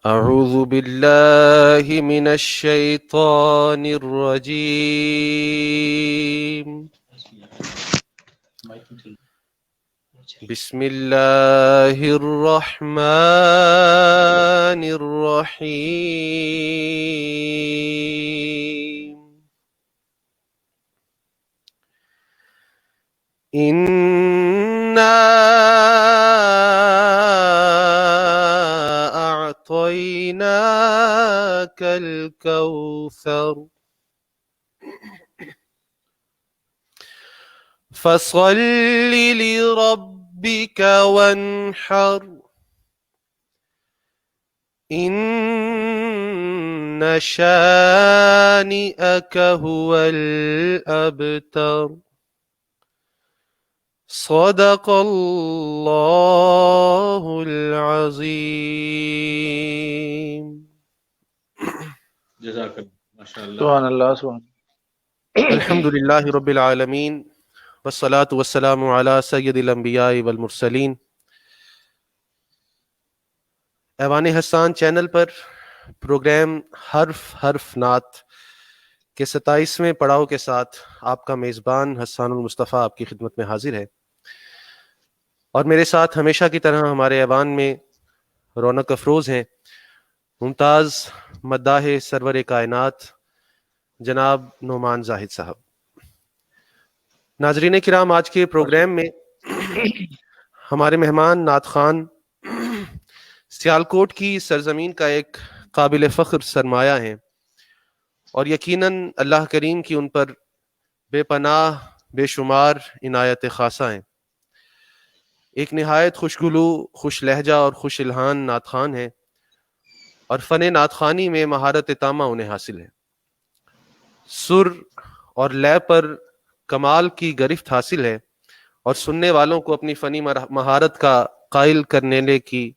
أعوذ بالله من الشيطان الرجيم. بسم الله الرحمن الرحيم. إنا أعطيناك الكوثر فصل لربك وانحر إن شانئك هو الأبتر. صدق اللہ العظیم. جزاک اللہ. ماشاء اللہ. سبحان اللہ. سبحان الحمد للہ رب العالمین والصلاة والسلام علی سید الانبیاء والمرسلین. ایوان حسان چینل پر پروگرام حرف نعت کے 27ویں پڑاؤ کے ساتھ آپ کا میزبان حسان المصطفیٰ آپ کی خدمت میں حاضر ہے، اور میرے ساتھ ہمیشہ کی طرح ہمارے ایوان میں رونق افروز ہیں ممتاز مداح سرور کائنات جناب نعمان زاہد صاحب. ناظرین کرام، آج کے پروگرام میں ہمارے مہمان نعت خوان سیالکوٹ کی سرزمین کا ایک قابل فخر سرمایہ ہیں، اور یقیناً اللہ کریم کی ان پر بے پناہ بے شمار عنایت خاصہ ہیں. ایک نہایت خوشگلو، خوش لہجہ اور خوش الحان نعت خوان ہیں، اور فن نعت خوانی میں مہارت تامہ انہیں حاصل ہے. سر اور لے پر کمال کی گرفت حاصل ہے، اور سننے والوں کو اپنی فنی مہارت کا قائل کرنے کی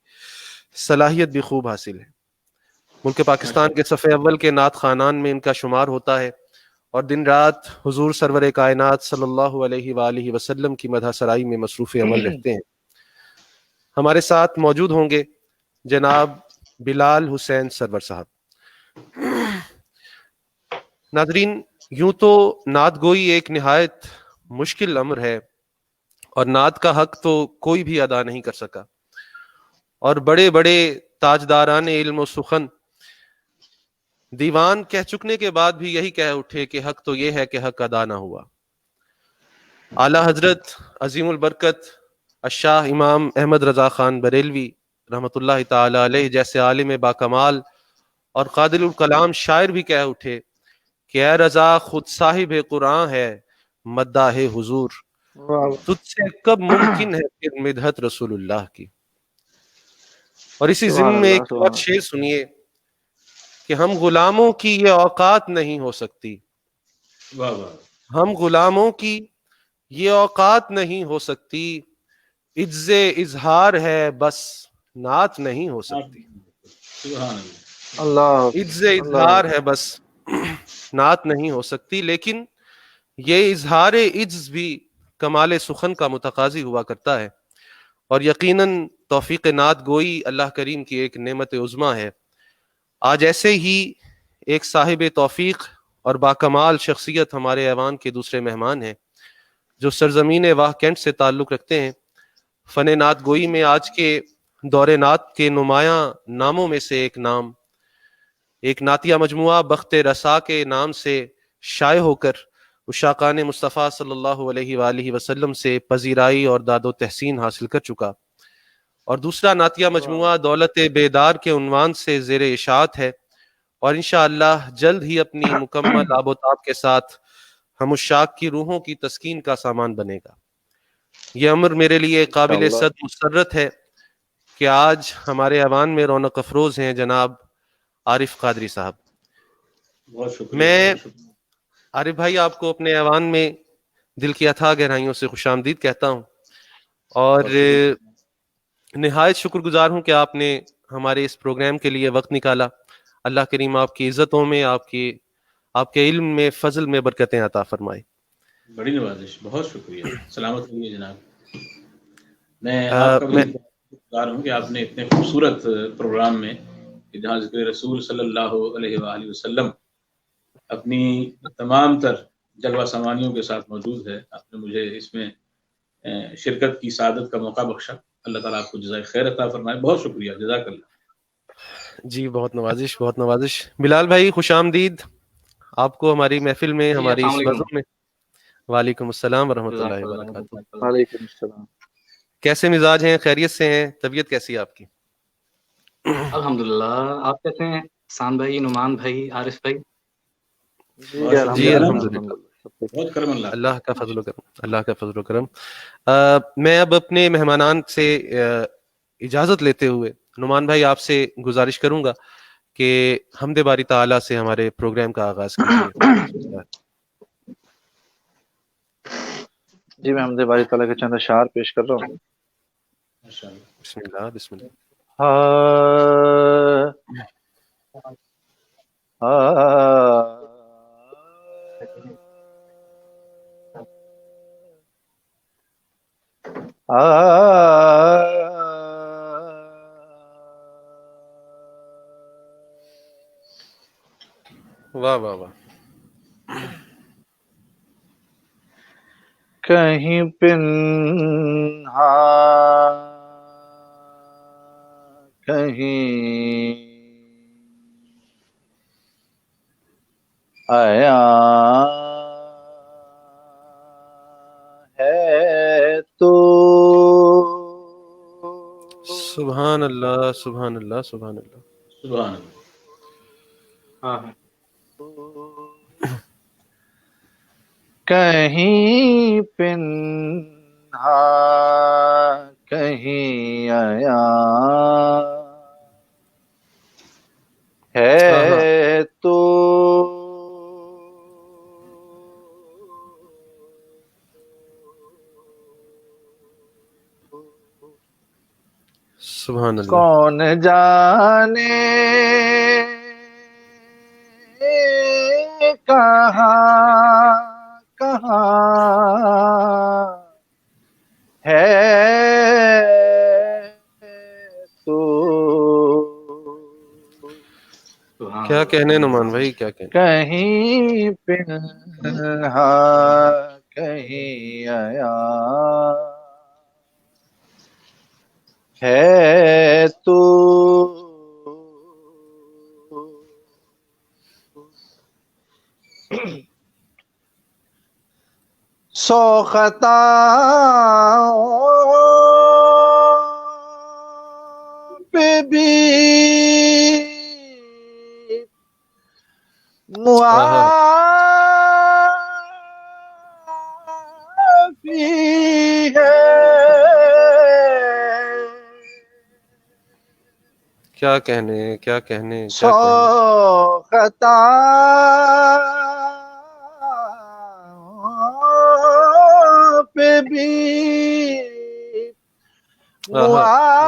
صلاحیت بھی خوب حاصل ہے. ملک پاکستان کے صف اول کے نعت خوانان میں ان کا شمار ہوتا ہے، اور دن رات حضور سرور کائنات صلی اللہ علیہ وآلہ وسلم کی مدح سرائی میں مصروف عمل رہتے ہیں. ہمارے ساتھ موجود ہوں گے جناب بلال حسین سرور صاحب. ناظرین، یوں تو نعت گوئی ایک نہایت مشکل امر ہے، اور نعت کا حق تو کوئی بھی ادا نہیں کر سکا، اور بڑے بڑے تاجداران علم و سخن دیوان کہہ چکنے کے بعد بھی یہی کہہ اٹھے کہ حق تو یہ ہے کہ حق ادا نہ ہوا. اعلیٰ حضرت عظیم البرکت الشاہ امام احمد رضا خان بریلوی رحمۃ اللہ تعالی علیہ جیسے عالم باکمال اور قادر الکلام شاعر بھی کہہ اٹھے کہ اے رضا خود صاحب قرآن ہے مداح حضور، تجھ سے کب ممکن ہے پھر مدحت رسول اللہ کی. اور اسی ضمن میں ایک اور شعر سنیے کہ ہم غلاموں کی یہ اوقات نہیں ہو سکتی، واہ واہ. ہم غلاموں کی یہ اوقات نہیں ہو سکتی، عجز اظہار ہے بس نعت نہیں ہو سکتی. سبحان اللہ. عجز اظہار ہے بس نعت نہیں ہو سکتی، لیکن یہ اظہار عجز بھی کمال سخن کا متقاضی ہوا کرتا ہے، اور یقیناً توفیق نعت گوئی اللہ کریم کی ایک نعمت عظمیٰ ہے. آج ایسے ہی ایک صاحب توفیق اور باکمال شخصیت ہمارے ایوان کے دوسرے مہمان ہیں جو سرزمین واہ کینٹ سے تعلق رکھتے ہیں. فن نعت گوئی میں آج کے دور نعت کے نمایاں ناموں میں سے ایک نام، ایک نعتیہ مجموعہ بخت رسا کے نام سے شائع ہو کر عشاقان مصطفیٰ صلی اللہ علیہ وآلہ وسلم سے پذیرائی اور داد و تحسین حاصل کر چکا، اور دوسرا نعتیہ مجموعہ دولت بیدار کے عنوان سے زیر اشاعت ہے، اور انشاءاللہ جلد ہی اپنی مکمل آب و تاب کے ساتھ ہم عشاق کی روحوں کی تسکین کا سامان بنے گا. یہ امر میرے لیے قابل صد مسرت ہے کہ آج ہمارے ایوان میں رونق افروز ہیں جناب عارف قادری صاحب. بہت شکریہ. میں عارف بھائی آپ کو اپنے ایوان میں دل کی اتھاہ گہرائیوں سے خوش آمدید کہتا ہوں، اور نہایت شکر گزار ہوں کہ آپ نے ہمارے اس پروگرام کے لیے وقت نکالا. اللہ کریم آپ کی عزتوں میں، آپ کے علم میں، فضل میں برکتیں عطا فرمائے. بڑی نوازش. بہت شکریہ. سلامت رہیے جناب. میں آپ کا بھی شکریہ گزار ہوں کہ آپ نے اتنے خوبصورت پروگرام میں کہ جہاں ذکر رسول صلی اللہ علیہ وآلہ وسلم اپنی تمام تر جلوہ سمانیوں کے ساتھ موجود ہے. آپ نے مجھے اس میں شرکت کی سعادت کا موقع بخشا. اللہ تعالیٰ آپ کو جزائے خیر عطا فرمائے. بہت شکریہ. جزاک اللہ. جی بہت نوازش، بہت نوازش. بلال بھائی خوش آمدید آپ کو ہماری محفل میں، جی ہماری السلام اس علیکم. بزم میں. وعلیکم السلام ورحمۃ جزاک اللہ اللہ وبرکاتہ. وعلیکم السلام. کیسے مزاج ہیں؟ خیریت سے ہیں؟ طبیعت کیسی ہے آپ کی؟ الحمدللہ. آپ کیسے ہیں احسان بھائی، نعمان بھائی، عارف بھائی؟ بہت جی شکریہ. الحمدللہ، بہت کرم اللہ. اللہ کا فضل و کرم، اللہ کا فضل و کرم. میں اب اپنے مہمانان سے اجازت لیتے ہوئے نعمان بھائی آپ سے گزارش کروں گا کہ حمد باری تعالیٰ سے ہمارے پروگرام کا آغاز کیجیے. جی میں حمد باری تعالیٰ کے چند اشعار پیش کر رہا ہوں. ماشاءاللہ. بسم اللہ بسم اللہ. واہ واہ واہ. کہیں پنہا کہیں آیا ہے تو سبحان اللہ سبحان اللہ سبحان اللہ. سبحان اللہ. ہاں کہیں پنہا کہیں آیا ہے تو سبحان اللہ. کون جانے کہاں کہاں ہے تو کیا کہنے نعمان بھائی، کیا کہنے. کہیں پنہا کہیں آیا ہے تو سو خطا پہ بھی معافی ہے. کیا کہنے کیا کہنے کیا سو کہنے. خطا پہ بھی معافی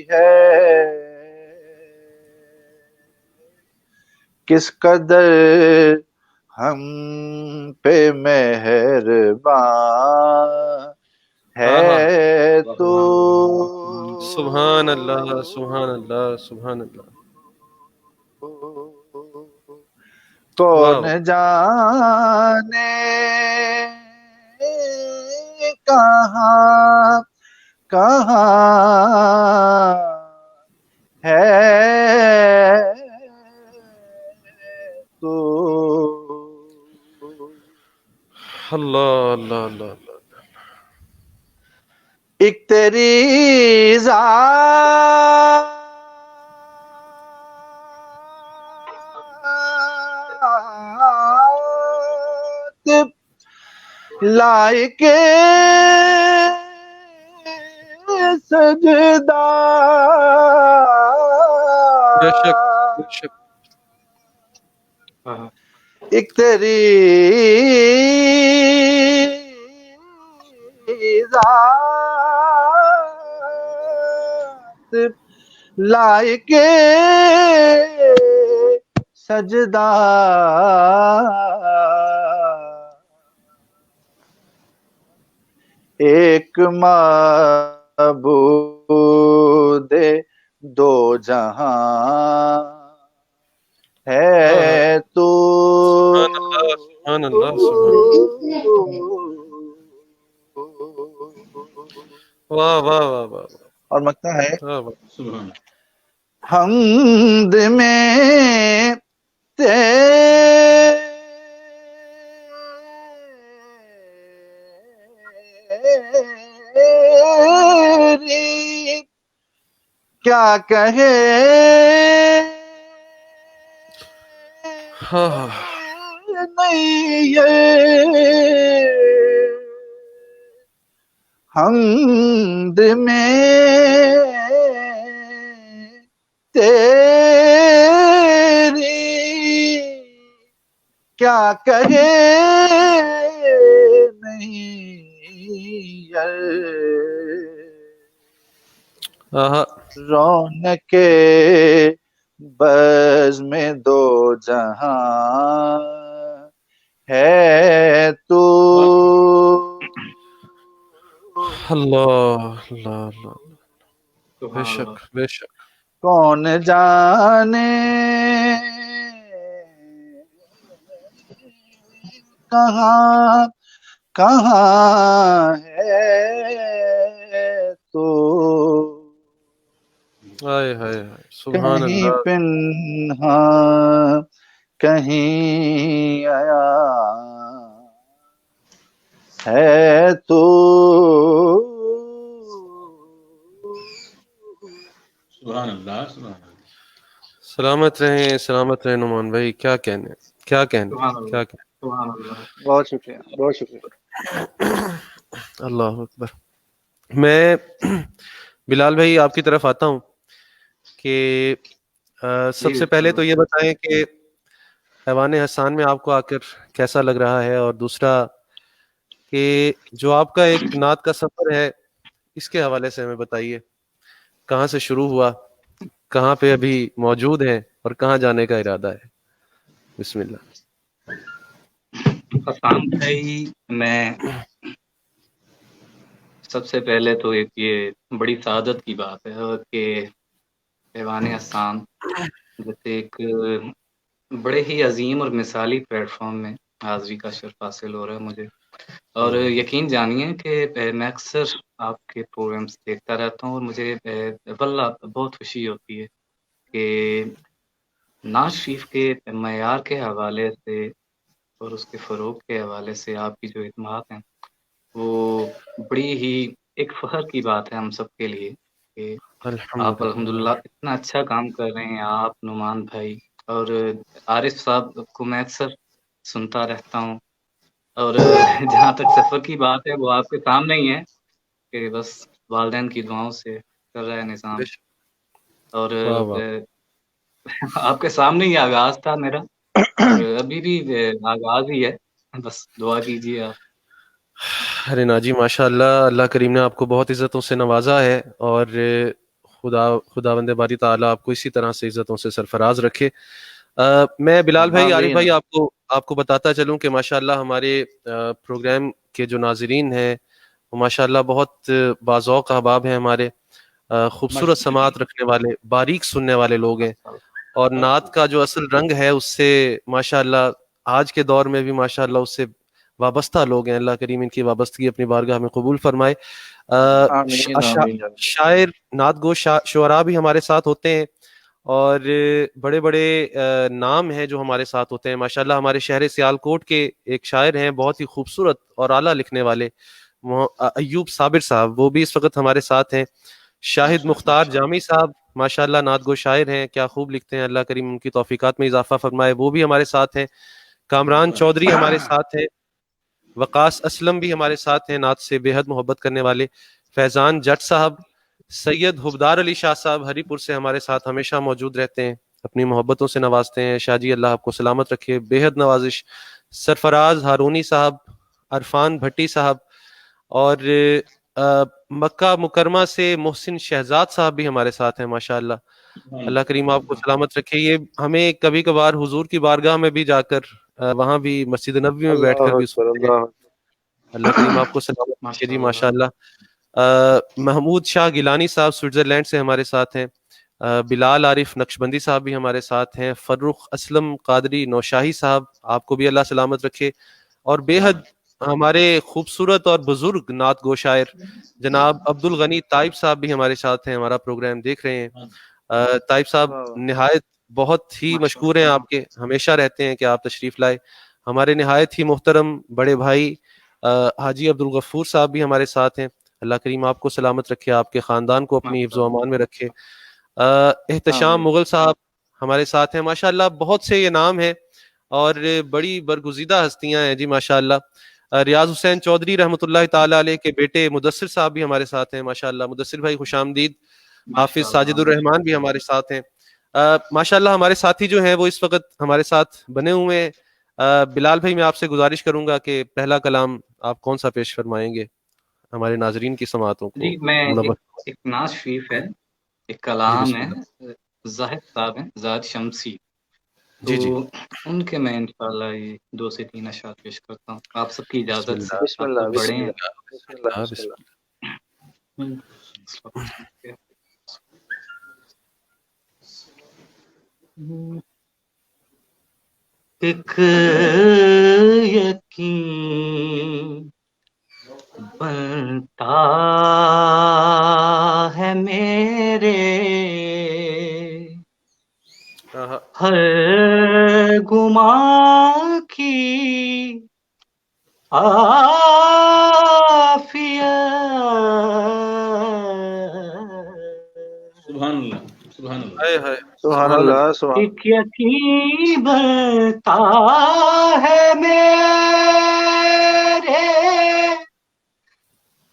ہے. کس قدر ہم پہ مہربان ہے تو سبحان اللہ سبحان اللہ سبحان اللہ. کون جانے کہاں کہاں ہے تو اللہ اللہ اللہ اللہ. ایک تیری ذات لائق سجدہ بے شک بے شک. ایک تیری ذات لائق سجدہ ایک معبود دو جہاں ہے تو سبحان اللہ سبحان واہ واہ واہ واہ اور مکتا ہے واہ واہ. سبحان حمد میں تیری کیا کہے ہاں ہاں نہیں یہ حمد میں تیری کیا کہے نہیں ہاں رونق بز میں دو جہاں ہے تو اللہ اللہ اللہ بے سبحان شک اللہ. بے شک. کون جانے کہاں کہاں ہے تو ہائے ہائے ہائے سبحان کہیں اللہ. پنہاں کہیں آیا ہے تو سبحان اللہ سبحان اللہ. سلامت رہیں نعمان بھائی. کیا کہنے کیا کہنے سبحان اللہ. کیا کہنے. سبحان اللہ. بہت شکریہ بہت شکریہ اللہ اکبر. میں بلال بھائی آپ کی طرف آتا ہوں کہ سب سے پہلے تو یہ بتائیں کہ حیوان حسان میں آپ کو آ کر کیسا لگ رہا ہے، اور دوسرا کہ جو آپ کا ایک نعت کا سفر ہے اس کے حوالے سے ہمیں بتائیے، کہاں سے شروع ہوا، کہاں پہ ابھی موجود ہیں، اور کہاں جانے کا ارادہ ہے. بسم اللہ. حسان بھائی، میں سب سے پہلے تو ایک یہ بڑی سعادت کی بات ہے کہ ایوان حسان جیسے ایک بڑے ہی عظیم اور مثالی پلیٹ فارم میں حاضری کا شرف حاصل ہو رہا ہے مجھے، اور یقین جانیے کہ میں اکثر آپ کے پروگرامس دیکھتا رہتا ہوں، اور مجھے واللہ بہت خوشی ہوتی ہے کہ نعت شریف کے معیار کے حوالے سے اور اس کے فروغ کے حوالے سے آپ کی جو خدمات ہیں وہ بڑی ہی ایک فخر کی بات ہے ہم سب کے لیے کہ آپ الحمدللہ اتنا اچھا کام کر رہے ہیں، آپ نعمان بھائی. اور عارف صاحب کو میں اکثر سنتا رہتا ہوں، اور جہاں تک سفر کی بات ہے وہ آپ کے سامنے ہی ہے کہ بس والدین کی دعاؤں سے کر رہا ہے نظام، اور واہ واہ. آپ کے سامنے ہی آغاز تھا میرا، اور ابھی بھی آغاز ہی ہے، بس دعا کیجیے آپ. ارے ناجی ماشاء اللہ، اللہ کریم نے آپ کو بہت عزتوں سے نوازا ہے، اور خداوند باری تعالیٰ آپ کو اسی طرح سے عزتوں سے سرفراز رکھے. میں بلال بھائی، عارف آمین. بھائی آپ کو بتاتا چلوں کہ ماشاءاللہ ہمارے پروگرام کے جو ناظرین ہیں وہ ماشاءاللہ بہت باذوق احباب ہیں ہمارے، خوبصورت سماعت رکھنے والے، باریک سننے والے لوگ ہیں، اور نعت کا جو اصل رنگ ہے اس سے ماشاءاللہ آج کے دور میں بھی ماشاءاللہ اس سے وابستہ لوگ ہیں. اللہ کریم ان کی وابستگی اپنی بارگاہ میں قبول فرمائے. آمین آمین. شاعر نعت گو شعراء بھی ہمارے ساتھ ہوتے ہیں، اور بڑے بڑے نام ہیں جو ہمارے ساتھ ہوتے ہیں. ماشاءاللہ ہمارے شہر سیالکوٹ کے ایک شاعر ہیں بہت ہی خوبصورت اور اعلیٰ لکھنے والے، ایوب صابر صاحب، وہ بھی اس وقت ہمارے ساتھ ہیں. شاہد مختار جامی صاحب ماشاءاللہ نعت گو شاعر ہیں، کیا خوب لکھتے ہیں، اللہ کریم ان کی توفیقات میں اضافہ فرمائے، وہ بھی ہمارے ساتھ ہیں. کامران چودھری ہمارے ساتھ ہیں. وقاص اسلم بھی ہمارے ساتھ ہیں، نعت سے بے حد محبت کرنے والے. فیضان جٹ صاحب، سید حبدار علی شاہ صاحب ہری پور سے ہمارے ساتھ ہمیشہ موجود رہتے ہیں، اپنی محبتوں سے نوازتے ہیں. شاہ جی اللہ آپ کو سلامت رکھے، بے حد نوازش. سرفراز ہارونی صاحب، عرفان بھٹی صاحب، اور مکہ مکرمہ سے محسن شہزاد صاحب بھی ہمارے ساتھ ہیں ماشاءاللہ. اللہ کریم آپ کو سلامت رکھے. یہ ہمیں کبھی کبھار حضور کی بارگاہ میں بھی جا کر وہاں بھی مسجد نبوی میں بیٹھ کر بھی سنتے ہیں. اللہ کریم آپ کو سلامت رکھے جی ماشاءاللہ. محمود شاہ گیلانی صاحب سوئٹزرلینڈ سے ہمارے ساتھ ہیں. بلال عارف نقشبندی صاحب بھی ہمارے ساتھ ہیں، فرخ اسلم قادری نوشاہی صاحب، آپ کو بھی اللہ سلامت رکھے، اور بے حد ہمارے خوبصورت اور بزرگ نعت گو شاعر جناب عبد الغنی طائب صاحب بھی ہمارے ساتھ ہیں، ہمارا پروگرام دیکھ رہے ہیں۔ طائب صاحب نہایت بہت ہی مشکور ہیں آپ کے، ہمیشہ رہتے ہیں کہ آپ تشریف لائے۔ ہمارے نہایت ہی محترم بڑے بھائی حاجی عبد الغفور صاحب بھی ہمارے ساتھ ہیں، اللہ کریم آپ کو سلامت رکھے، آپ کے خاندان کو اپنی حفظ و امان میں رکھے۔ احتشام مغل صاحب ہمارے ساتھ ہیں، ماشاءاللہ بہت سے یہ نام ہیں اور بڑی برگزیدہ ہستیاں ہیں جی ماشاءاللہ۔ ریاض حسین چودھری رحمۃ اللہ تعالی علیہ کے بیٹے مدثر صاحب بھی ہمارے ساتھ ہیں، ماشاءاللہ مدثر بھائی خوش آمدید۔ حافظ ساجد الرحمان بھی ہمارے ساتھ ہیں، ماشاءاللہ ہمارے ساتھی جو ہیں وہ اس وقت ہمارے ساتھ بنے ہوئے ہیں۔ بلال بھائی میں آپ سے گزارش کروں گا کہ پہلا کلام آپ کون سا پیش فرمائیں گے ہمارے ناظرین کی سماعتوں کو جی میں منور؟ ایک نعت شریف ہے، ایک جی کلام بسم ہے، اللہ۔ زاہد صاحب ہیں، زاہد شمسی، تو جی جی ان کے میں انشاءاللہ یہ 2 سے 3 اشعار پیش کرتا ہوں آپ سب کی بسم اجازت سے، اللہ بسم آپ اللہ تو بڑے بسم ہیں۔ اللہ بسم اللہ بسم بسم اللہ۔ ایک یقین بنتا ہے میرے ہر گمان کی سبحان اللہ سبحان اللہ۔ ہائے ہائے سبحان اللہ سبحان ایک یقین بنتا ہے میرے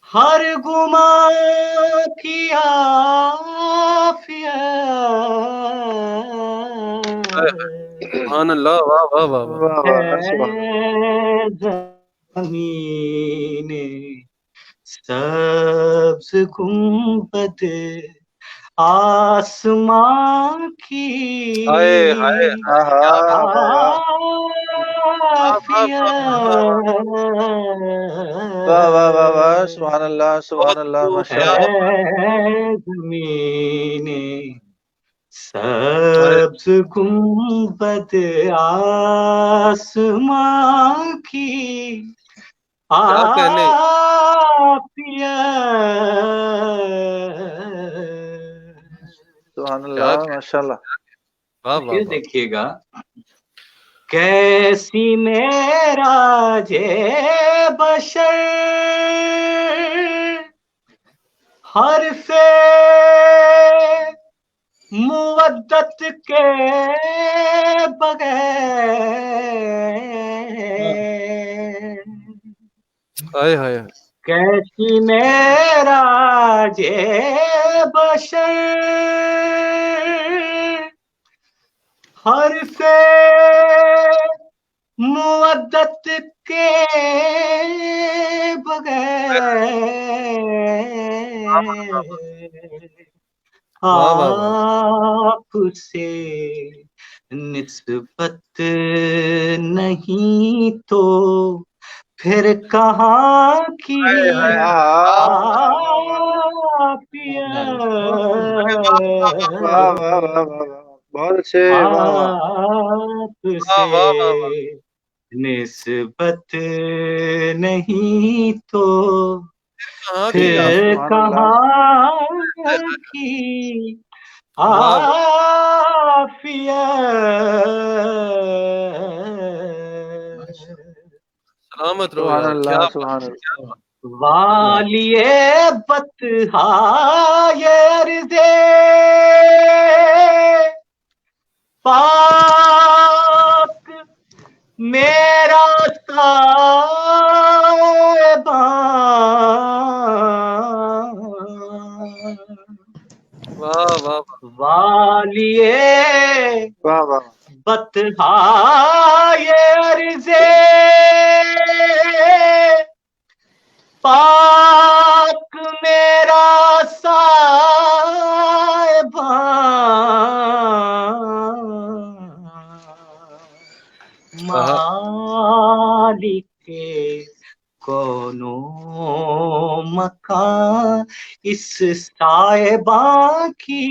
ہر گمان کی عافیت سبحان اللہ، واہ واہ واہ واہ۔ واہ واہ سبحان اللہ۔ زمین سبز گنبد آسمان کی ہائے ہائے آہا واہ واہ عافیت واہ واہ واہ واہ سبحان اللہ سبحان اللہ بہت ماشاء کیا اللہ۔ ہے زمین ہائے، سبز گنبد آسمان کی کیا کہنے، سبحان کیا اللہ کہنے، ماشاء اللہ۔ واہ واہ پھر واہ۔ دیکھیے گا کیسی میرا جے بشر حرف مودت کے بغیر ہائے ہائے، کیسی میرا جے بشر حرف مودت کے بغیر واہ واہ واہ۔ آپ سے نسبت نہیں تو پھر کہاں کی ہائے ہائے، آہا عافیت واہ واہ واہ واہ واہ بہت اچھے واہ واہ۔ آپ واہ سے واہ واہ واہ۔ نسبت نہیں تو کہاں کی پھر آپ، سبحان اللہ کہاں کی واہ واہ، عافیت سلامت رہو سبحان یار، کیا اللہ بات، سبحان اللہ۔ کیا بات۔ والیے بطحا یہ عرضے پاک میرا تائبان واہ واہ واہ۔ والیے واہ واہ بطحا یہ عرضے پاک میرا سائبان مالک کونوں مکان اس سائباں کی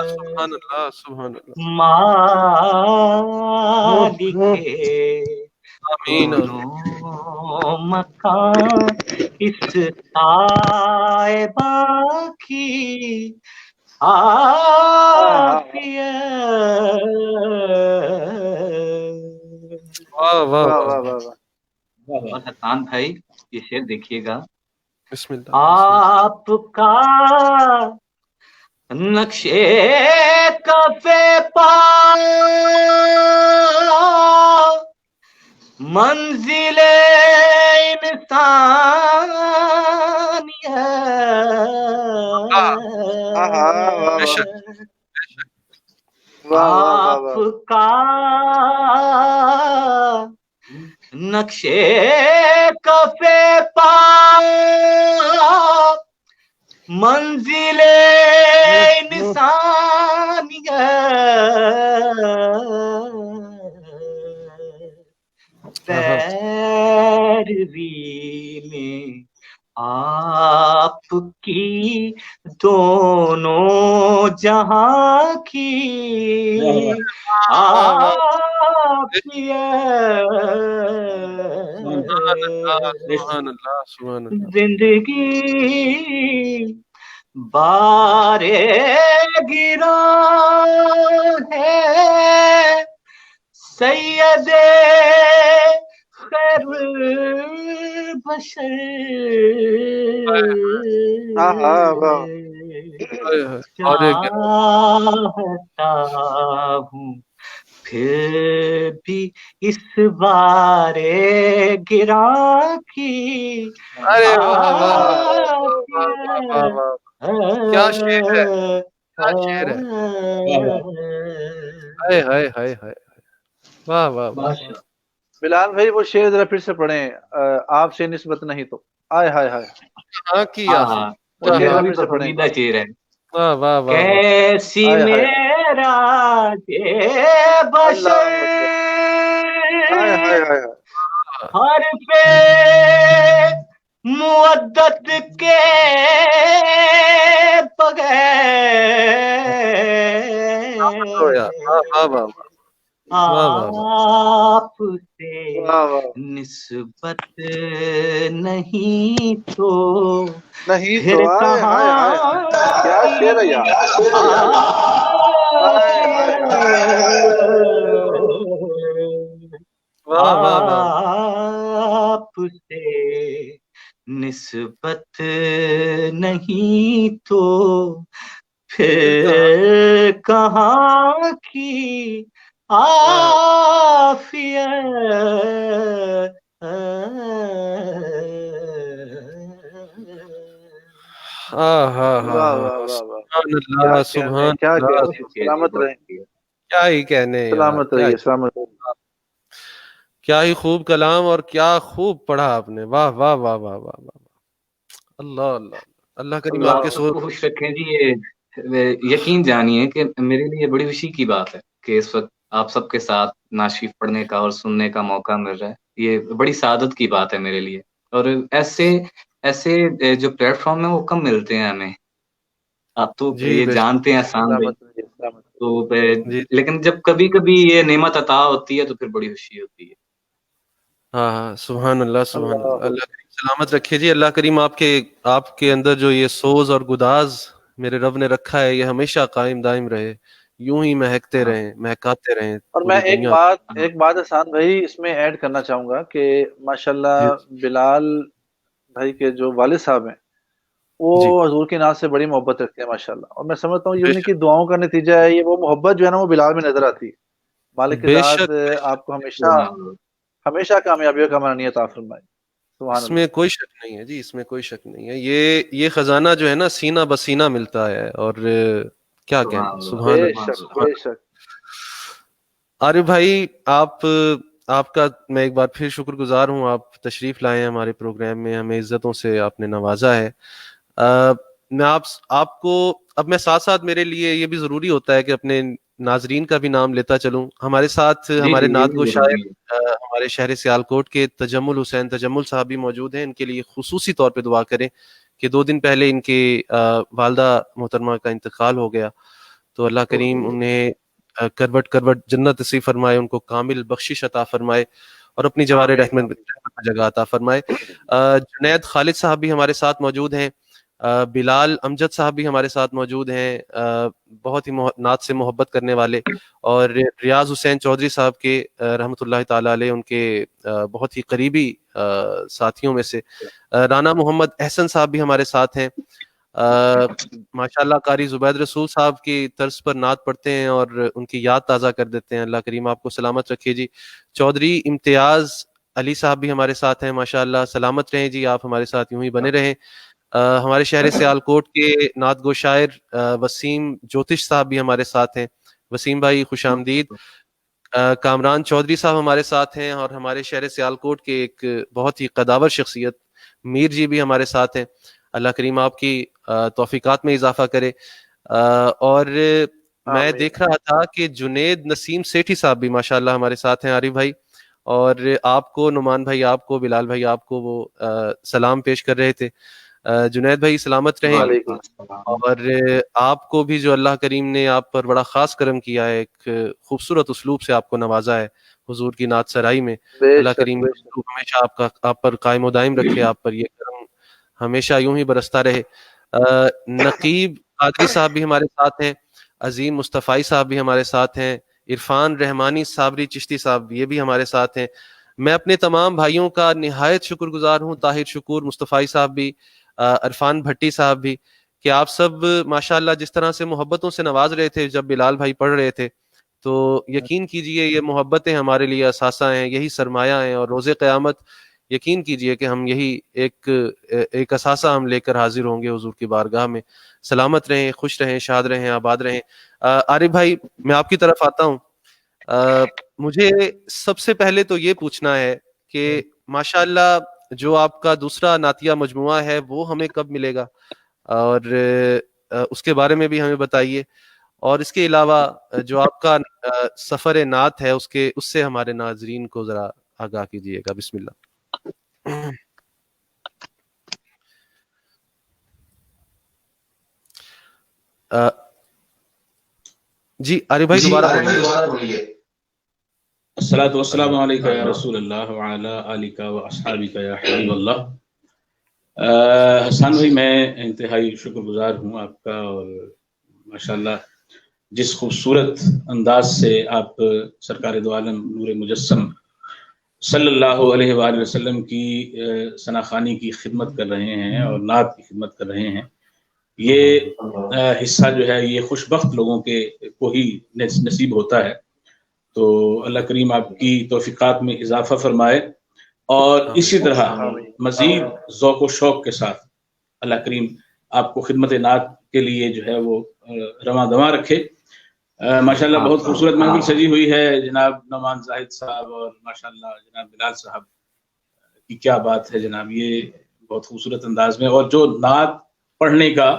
سبحان اللہ سبحان اللہ مالک آمین دونوں مکان اس سائباں کی واہ واہ واہ واہ واہ واہ واہ اور حسان بھائی یہ شعر دیکھیے گا. بسم اللہ آپ کا نقشے کفے پا منزل بے شک آپ کا نقشے کفے پا منزل پیروی میں آپ کی دونوں جہاں کی سبحان اللہ سبحان اللہ زندگی بارے گرا ہے سید خیر بشر چاہتا ہوں پھر بھی اس بارے گرا کی کیا شعر ہے کیا شعر ہے ہائے ہائے ہائے ہائے واہ واہ واہ بلال بھائی وہ شعر ذرا پھر سے پڑھیں آپ سے نسبت نہیں تو آئے ہائے ہائے کہاں کی آخر پسندیدہ شعر ہے. واہ واہ واہ کیسی میرا بشر حرف مودت کے بغیر آپ سے نسبت نہیں تو پھر کہاں کیا شعر ہے یار آپ سے نسبت نہیں تو پھر کہاں کی عافیت سبحان اللہ سلامت رہیں کیا ہی کہنے سلامت رہیے سلامت کیا ہی خوب کلام اور کیا خوب پڑھا آپ نے واہ واہ واہ واہ واہ واہ اللہ اللہ اللہ کریم آپ کے سو خوش رکھیں جی. یہ یقین جانیے کہ میرے لیے بڑی خوشی کی بات ہے کہ اس وقت آپ سب کے ساتھ نعت پڑھنے کا اور سننے کا موقع مل رہا ہے. یہ بڑی سعادت کی بات ہے میرے لیے. اور ایسے جو پلیٹ فارم ہے وہ کم ملتے ہیں ہمیں. آپ تو یہ جانتے ہیں آسان بھائی تو لیکن جب کبھی کبھی یہ نعمت عطا ہوتی ہے تو پھر بڑی خوشی ہوتی ہے. ہاں سبحان اللہ سبحان اللہ. اللہ کریم سلامت رکھے جی. اللہ کریم آپ کے اندر جو یہ سوز اور گداز میرے رب نے رکھا ہے یہ ہمیشہ قائم دائم رہے, یوں ہی مہکتے رہیں مہکاتے رہیں. اور میں ایک بات حسان بھائی اس میں ایڈ کرنا چاہوں گا کہ ماشاءاللہ بلال بھائی کے جو والد صاحب ہیں وہ حضور کی نعت سے بڑی محبت رکھتے ہیں ماشاءاللہ. اور میں سمجھتا ہوں یہ ان کی دعاؤں کا نتیجہ ہے. یہ وہ محبت جو ہے نا وہ بلال میں نظر آتی ہے. مالک کی ذات آپ کو ہمیشہ کامیابیوں کا منانی عطا فرمائے. اس میں کوئی شک نہیں ہے جی, اس میں کوئی شک نہیں ہے. یہ خزانہ جو ہے نا سینہ بسینہ ملتا ہے. اور کیا کہنا سبحان اللہ. عارف بھائی آپ کا میں ایک بار پھر شکر گزار ہوں. آپ تشریف لائے ہیں ہمارے پروگرام میں, ہمیں عزتوں سے آپ نے نوازا ہے. میں آپ کو اب میں ساتھ ساتھ میرے لیے یہ بھی ضروری ہوتا ہے کہ اپنے ناظرین کا بھی نام لیتا چلوں. ہمارے ساتھ ہمارے نعت گو شاعر ہمارے شہر سیالکوٹ کے تجمل حسین تجمل صاحب بھی موجود ہیں. ان کے لیے خصوصی طور پہ دعا کریں کہ 2 دن پہلے ان کے والدہ محترمہ کا انتقال ہو گیا. تو اللہ کریم انہیں کروٹ کروٹ جنت نصیب فرمائے, ان کو کامل بخشش عطا فرمائے اور اپنی جوار رحمت جگہ عطا فرمائے. جنید خالد صاحب بھی ہمارے ساتھ موجود ہیں, بلال امجد صاحب بھی ہمارے ساتھ موجود ہیں, بہت ہی نعت سے محبت کرنے والے, اور ریاض حسین چودھری صاحب کے رحمۃ اللہ تعالی علیہ ان کے بہت ہی قریبی ساتھیوں میں سے. رانا محمد احسن صاحب بھی ہمارے ساتھ ہیں. ماشاءاللہ قاری زبید رسول صاحب کی طرز پر نعت پڑھتے ہیں اور ان کی یاد تازہ کر دیتے ہیں. اللہ کریم آپ کو سلامت رکھے جی. چودھری امتیاز علی صاحب بھی ہمارے ساتھ ہیں. ماشاءاللہ سلامت رہیں جی, آپ ہمارے ساتھ یوں ہی بنے رہیں. ہمارے شہر سیالکوٹ کے نعت گو شاعر وسیم جوتش صاحب بھی ہمارے ساتھ ہیں. وسیم بھائی خوش آمدید. کامران چودھری صاحب ہمارے ساتھ ہیں, اور ہمارے شہر سیالکوٹ کے ایک بہت ہی قداور شخصیت میر جی بھی ہمارے ساتھ ہیں. اللہ کریم آپ کی توفیقات میں اضافہ کرے. اور میں دیکھ رہا تھا کہ جنید نسیم سیٹھی صاحب بھی ماشاءاللہ ہمارے ساتھ ہیں, عارف بھائی, اور آپ کو نعمان بھائی, آپ کو بلال بھائی, آپ کو وہ سلام پیش کر رہے تھے. جنید بھائی سلامت رہیں. اور آپ کو بھی جو اللہ کریم نے آپ پر بڑا خاص کرم کیا ہے, ایک خوبصورت اسلوب سے آپ کو نوازا ہے حضور کی نعت سرائی میں, اللہ کریم ہمیشہ آپ پر قائم و دائم رکھے, آپ پر یہ کرم ہمیشہ یوں ہی برستا رہے. نقیب قادری صاحب بھی ہمارے ساتھ ہیں, عظیم مصطفی صاحب بھی ہمارے ساتھ ہیں, عرفان رحمانی صابری چشتی صاحب یہ بھی ہمارے ساتھ ہیں. میں اپنے تمام بھائیوں کا نہایت شکر گزار ہوں, طاہر شکور, مصطفی صاحب بھی, عرفان بھٹی صاحب بھی, کہ آپ سب ماشاءاللہ جس طرح سے محبتوں سے نواز رہے تھے جب بلال بھائی پڑھ رہے تھے, تو یقین کیجئے یہ محبتیں ہمارے لیے اثاثہ ہیں, یہی سرمایہ ہیں, اور روز قیامت یقین کیجئے کہ ہم یہی ایک اثاثہ ہم لے کر حاضر ہوں گے حضور کی بارگاہ میں. سلامت رہیں, خوش رہیں, شاد رہیں, آباد رہیں. عارف بھائی میں آپ کی طرف آتا ہوں. مجھے سب سے پہلے تو یہ پوچھنا ہے کہ ماشاءاللہ جو آپ کا دوسرا نعتیہ مجموعہ ہے وہ ہمیں کب ملے گا, اور اس کے بارے میں بھی ہمیں بتائیے. اور اس کے علاوہ جو آپ کا سفر نعت ہے اس سے ہمارے ناظرین کو ذرا آگاہ کیجیے گا. بسم اللہ. جی عارف بھائی دوبارہ بولیے. الصلاۃ والسلام علیکم یا رسول اللہ وعلی آلک و اصحابک یا حبیب اللہ. حسان بھائی میں انتہائی شکر گزار ہوں آپ کا, اور ماشاءاللہ جس خوبصورت انداز سے آپ سرکار دو عالم نور مجسم صلی اللہ علیہ وآلہ وسلم کی ثناخوانی کی خدمت کر رہے ہیں اور نعت کی خدمت کر رہے ہیں, یہ حصہ جو ہے یہ خوش بخت لوگوں کو ہی نصیب ہوتا ہے. تو اللہ کریم آپ کی توفیقات میں اضافہ فرمائے, اور اسی طرح مزید ذوق و شوق کے ساتھ اللہ کریم آپ کو خدمت نعت کے لیے جو ہے وہ رواں دواں رکھے. ماشاءاللہ بہت خوبصورت محفل سجی ہوئی ہے. جناب نعمان زاہد صاحب اور ماشاءاللہ جناب بلال صاحب کی کیا بات ہے جناب, یہ بہت خوبصورت انداز میں, اور جو نعت پڑھنے کا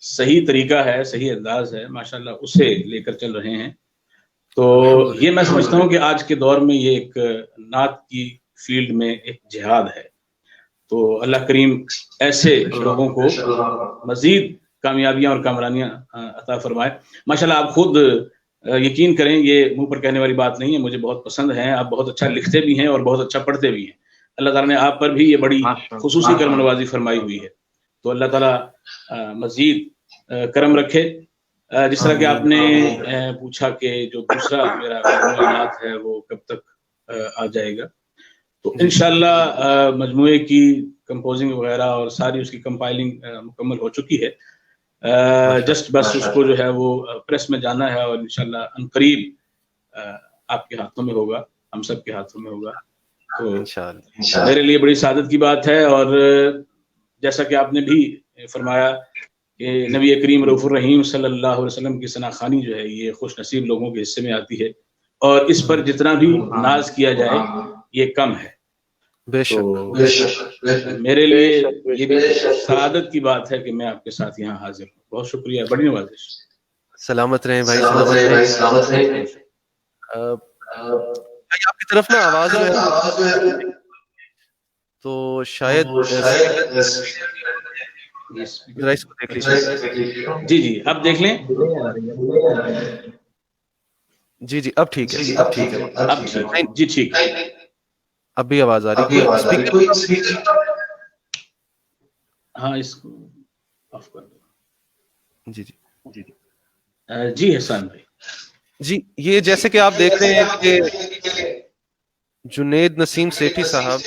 صحیح طریقہ ہے, صحیح انداز ہے ماشاءاللہ, اسے لے کر چل رہے ہیں. تو یہ میں سمجھتا ہوں کہ آج کے دور میں یہ ایک نعت کی فیلڈ میں ایک جہاد ہے. تو اللہ کریم ایسے لوگوں کو مزید کامیابیاں اور کامرانیاں عطا فرمائے. ماشاءاللہ آپ خود یقین کریں, یہ منہ پر کہنے والی بات نہیں ہے, مجھے بہت پسند ہیں, آپ بہت اچھا لکھتے بھی ہیں اور بہت اچھا پڑھتے بھی ہیں. اللہ تعالیٰ نے آپ پر بھی یہ بڑی خصوصی کرم نوازی فرمائی ہوئی ہے. تو اللہ تعالیٰ مزید کرم رکھے. جس طرح کہ آپ نے پوچھا کہ جو دوسرا میرا نعت ہے وہ کب تک آ جائے گا, تو انشاءاللہ مجموعے کی کمپوزنگ وغیرہ اور ساری اس کی کمپائلنگ مکمل ہو چکی ہے. جسٹ بس اس کو جو ہے وہ پریس میں جانا ہے, اور انشاءاللہ عنقریب آپ کے ہاتھوں میں ہوگا, ہم سب کے ہاتھوں میں ہوگا. تو میرے لیے بڑی سعادت کی بات ہے. اور جیسا کہ آپ نے بھی فرمایا کہ نبی کریم رؤوف الرحیم صلی اللہ علیہ وسلم کی ثناخوانی جو ہے یہ خوش نصیب لوگوں کے حصے میں آتی ہے, اور اس پر جتنا بھی ناز کیا جائے یہ کم ہے. بے شک میرے لیے یہ بھی سعادت کی بات ہے کہ میں آپ کے ساتھ یہاں حاضر ہوں. بہت شکریہ, بڑی نوازش. سلامت رہیں بھائی، سلامت رہیں. بھائی آپ کی طرف نا آواز جو ہے تو شاید ذرا اس کو دیکھ لیجیے. جی جی اب دیکھ لیں. جی جی اب ٹھیک ہے، اب ٹھیک ہے. اب ٹھیک ہے جی، ٹھیک. اب بھی آواز آ رہی ہے. ہاں اس کو آف کر دو. جی جی جی احسان بھائی. جی یہ جیسے کہ آپ دیکھ رہے ہیں کہ جنید نسیم سیٹھی صاحب،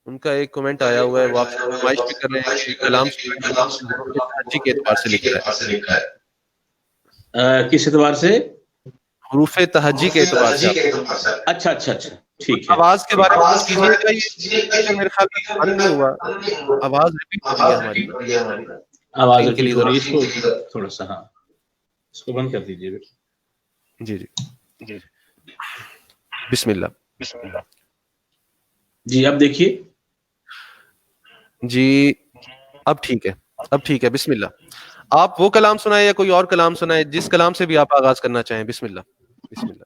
ان کا ایک کمنٹ آیا ہوا ہے، وہ آپ سے فرمائش بھی کر رہے ہیں کہ کلام حجی کے اعتبار سے لکھا ہے. کس اعتبار سے؟ حروف تہجی کے اعتبار سے. اچھا اچھا اچھا ٹھیک ہے. آواز کے بارے میں بات کیجیے گا. یہ میرے خیال میں بند نہیں ہوا، آواز ریپیٹ ہو رہی ہے ہماری. آواز ریپیٹ ہو رہی ہے، اس کو تھوڑا سا ہاں اس کو بند کر دیجیے. جی جی بسم اللہ. جی اب دیکھیے. جی اب ٹھیک ہے، اب ٹھیک ہے. بسم اللہ. آپ وہ کلام سنائیں یا کوئی اور کلام سنائیں، جس کلام سے بھی آپ آغاز کرنا چاہیں. بسم اللہ بسم اللہ.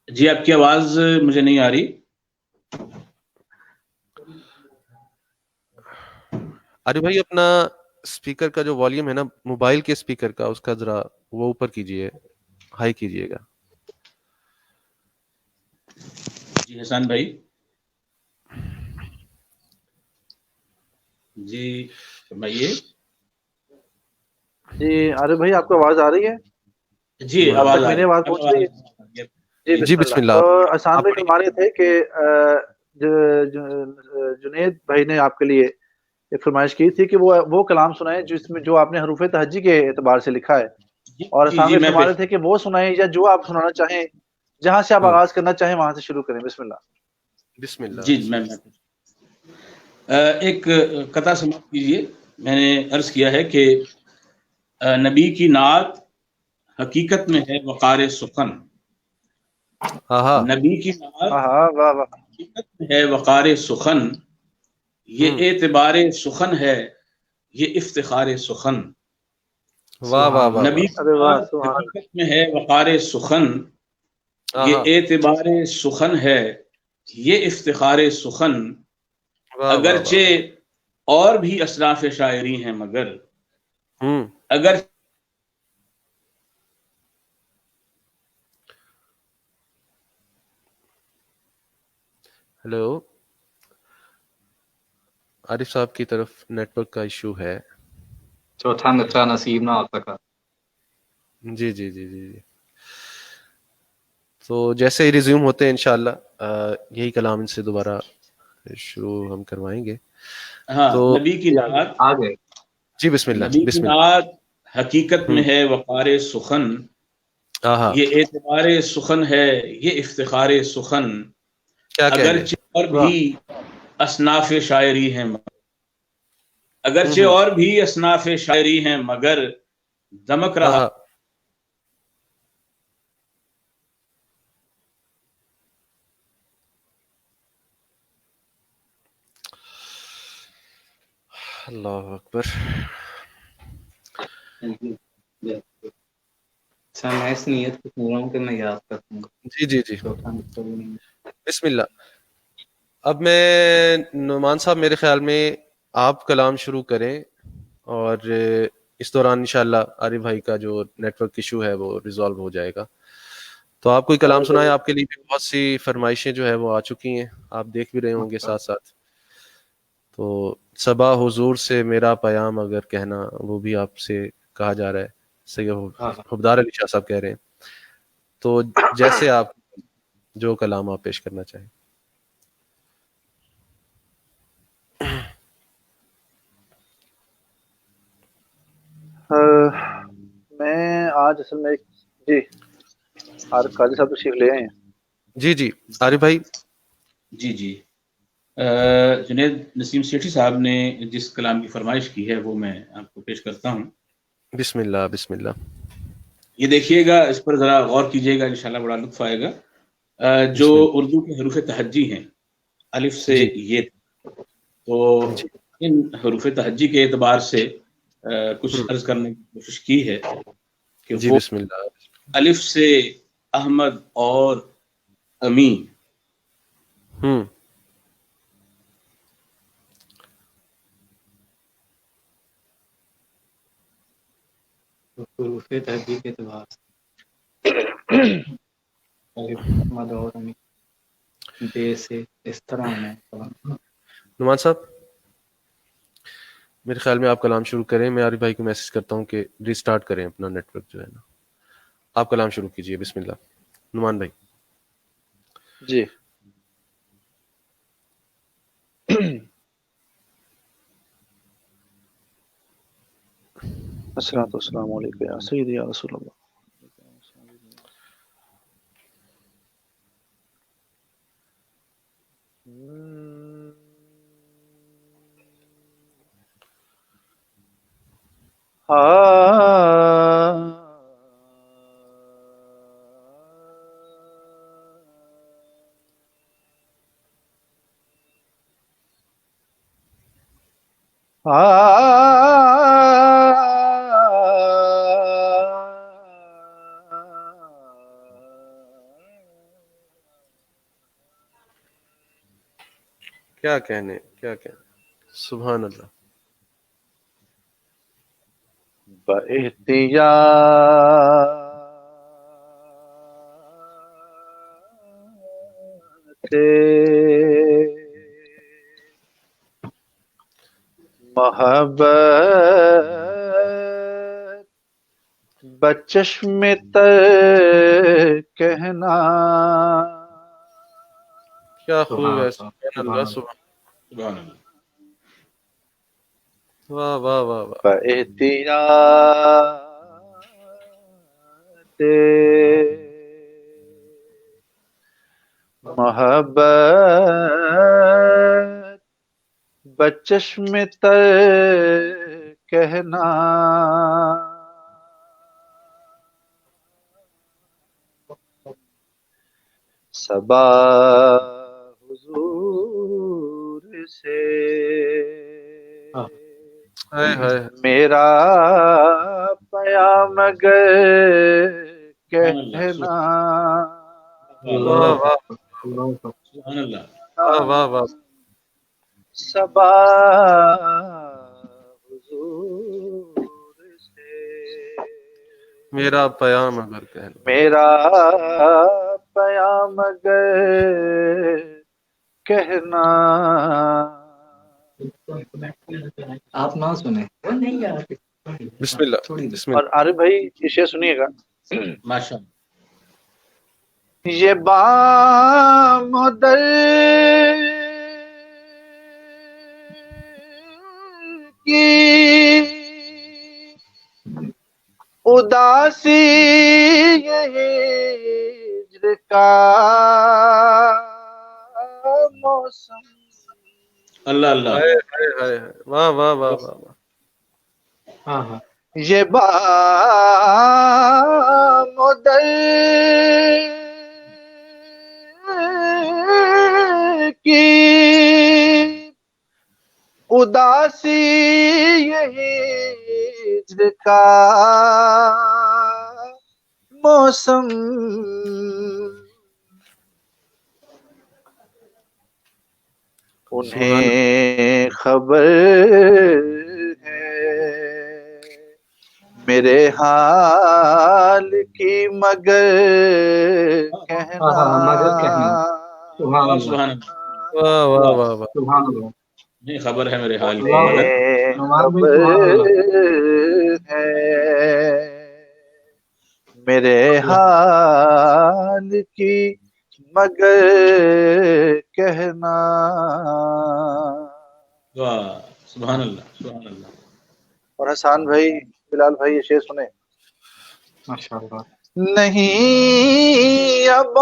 جی آپ کی آواز مجھے نہیں آ رہی. ارے بھائی اپنا اسپیکر کا جو والیوم ہے نا موبائل کے اسپیکر کا، اس کا ذرا وہ اوپر کیجئے، ہائی کیجئے گا. جی حسان بھائی. جی فرمائیے. جی عارف بھائی آپ کو آواز آ رہی ہے؟ جی آواز میری آواز پہنچ رہی ہے؟ جی بسم اللہ. تو احسان بھائی فرما رہے تھے کہ جنید بھائی نے آپ کے لیے ایک فرمائش کی تھی کہ وہ کلام سنائیں جس میں جو آپ نے حروف تہجی کے اعتبار سے لکھا ہے. اور احسان بھائی فرما رہے تھے کہ وہ سنائیں یا جو آپ سنانا چاہیں، جہاں سے آپ آغاز کرنا چاہیں وہاں سے شروع کریں. بسم اللہ. بسم اللہ. جی میں ایک قطعہ سماعت کیجیے. میں نے عرض کیا ہے کہ نبی کی نعت حقیقت میں ہے وقار سخن. نبی کی نعت حقیقت میں ہے وقار سخن. یہ اعتبار سخن ہے، یہ افتخار سخن. واہ واہ واہ. نبی کی نعت حقیقت میں ہے وقار سخن. یہ اعتبار سخن ہے، یہ افتخار سخن. اگرچہ اور بھی اصناف شاعری ہیں مگر اگر ہیلو عارف صاحب کی طرف نیٹ ورک کا ایشو ہے. چوتھا مترا نصیب نہ ہو سکا. جی جی جی جی جی. تو جیسے ہی ریزیوم ہوتے ہیں انشاءاللہ یہی کلام ان سے دوبارہ شروع ہم کروائیں گے. ہاں تو نبی کی نعت آگے. جی بسم اللہ. نبی کی نعت حقیقت میں ہے وقار سخن. یہ اعتبار سخن ہے، یہ افتخار سخن. اگرچہ اور بھی اصناف شاعری ہیں مگر دمک رہا. اللہ اکبر. میں اس نیت کو پورا ہوں کہ میں یاد کروں گا. جی جی جی بسم اللہ. اب میں نعمان صاحب میرے خیال میں آپ کلام شروع کریں اور اس دوران انشاءاللہ عارف بھائی کا جو نیٹ ورک ایشو ہے وہ ریزالو ہو جائے گا. تو آپ کوئی کلام سنائیں. آپ کے لیے بھی بہت سی فرمائشیں جو ہے وہ آ چکی ہیں، آپ دیکھ بھی رہے ہوں گے ساتھ ساتھ. تو صبا حضور سے میرا پیام اگر کہنا، وہ بھی آپ سے کہا جا رہا ہے. سید حبدار علی شاہ صاحب کہہ رہے ہیں. تو جیسے آپ جو کلام آپ پیش کرنا چاہیں. میں آج اصل میں جی عارف قاضی صاحب تشریف لے آئے ہیں. جی جی عارف بھائی. جی جی جنید نسیم سیٹھی صاحب نے جس کلام کی فرمائش کی ہے وہ میں آپ کو پیش کرتا ہوں. بسم اللہ بسم اللہ. یہ دیکھیے گا، اس پر ذرا غور کیجیے گا، انشاءاللہ بڑا لطف آئے گا. جو اردو کے حروف تہجی ہیں الف سے جی یہ تو جی ان حروف تہجی کے اعتبار سے کچھ عرض کرنے کی کوشش کی ہے کہ جی وہ بسم اللہ. الف سے احمد اور امین ہوں حروف تہجی کے اعتبار سے الف احمد اور امین بے سے اس طرح میں نعمان صاحب میرے خیال میں آپ کلام شروع کریں. میں عارف بھائی کو میسج کرتا ہوں کہ ریسٹارٹ کریں اپنا نیٹ ورک جو ہے نا. آپ کلام شروع کیجئے. بسم اللہ. نعمان بھائی. جی السلام علیکم یا سیدی یا رسول اللہ. کیا کہنے سبحان اللہ. محبت بچشم تر کہنا کیا خوب ہے. سبحان سبحان اللہ اللہ. سبحان سبحان اللہ. واہ واہ واہ واہ. احتیاط محبت بچشم تر کہنا صبا حضور سے ہائے ہائے. میرا پیام گر کہنا واہ واہ سبحان اللہ. واہ واہ واہ. صبا حضور سے میرا پیام اگر کہنا. میرا پیام گر کہنا آپ نہ سنیں نہیں یار بسم اللہ. تھوڑی بسم اور اللہ. عارف بھائی یہ شعر سنیے گا. ماشاء اللہ. یہ بام و در کی اداسی یہ ہجر کا موسم اللہ اللہ. ہائے ہائے ہائے. واہ واہ واہ واہ واہ. ہاں ہاں یہ بام و در کی اداسی یہ ہجر کا موسم انہیں خبر ہے میرے حال کی مگر کہنا مگر کہنا سبحان اللہ سبحان اللہ. واہ واہ واہ واہ. سبحان اللہ نہیں خبر ہے میرے حال کی اللہ مگر نعمان بھائی خبر سبحان اللہ ہے میرے حال کی مگر کہنا واہ سبحان اللہ. سبحان اللہ. اور حسان بھائی بلال بھائی یہ شعر سنیں. ماشاء اللہ نہیں اب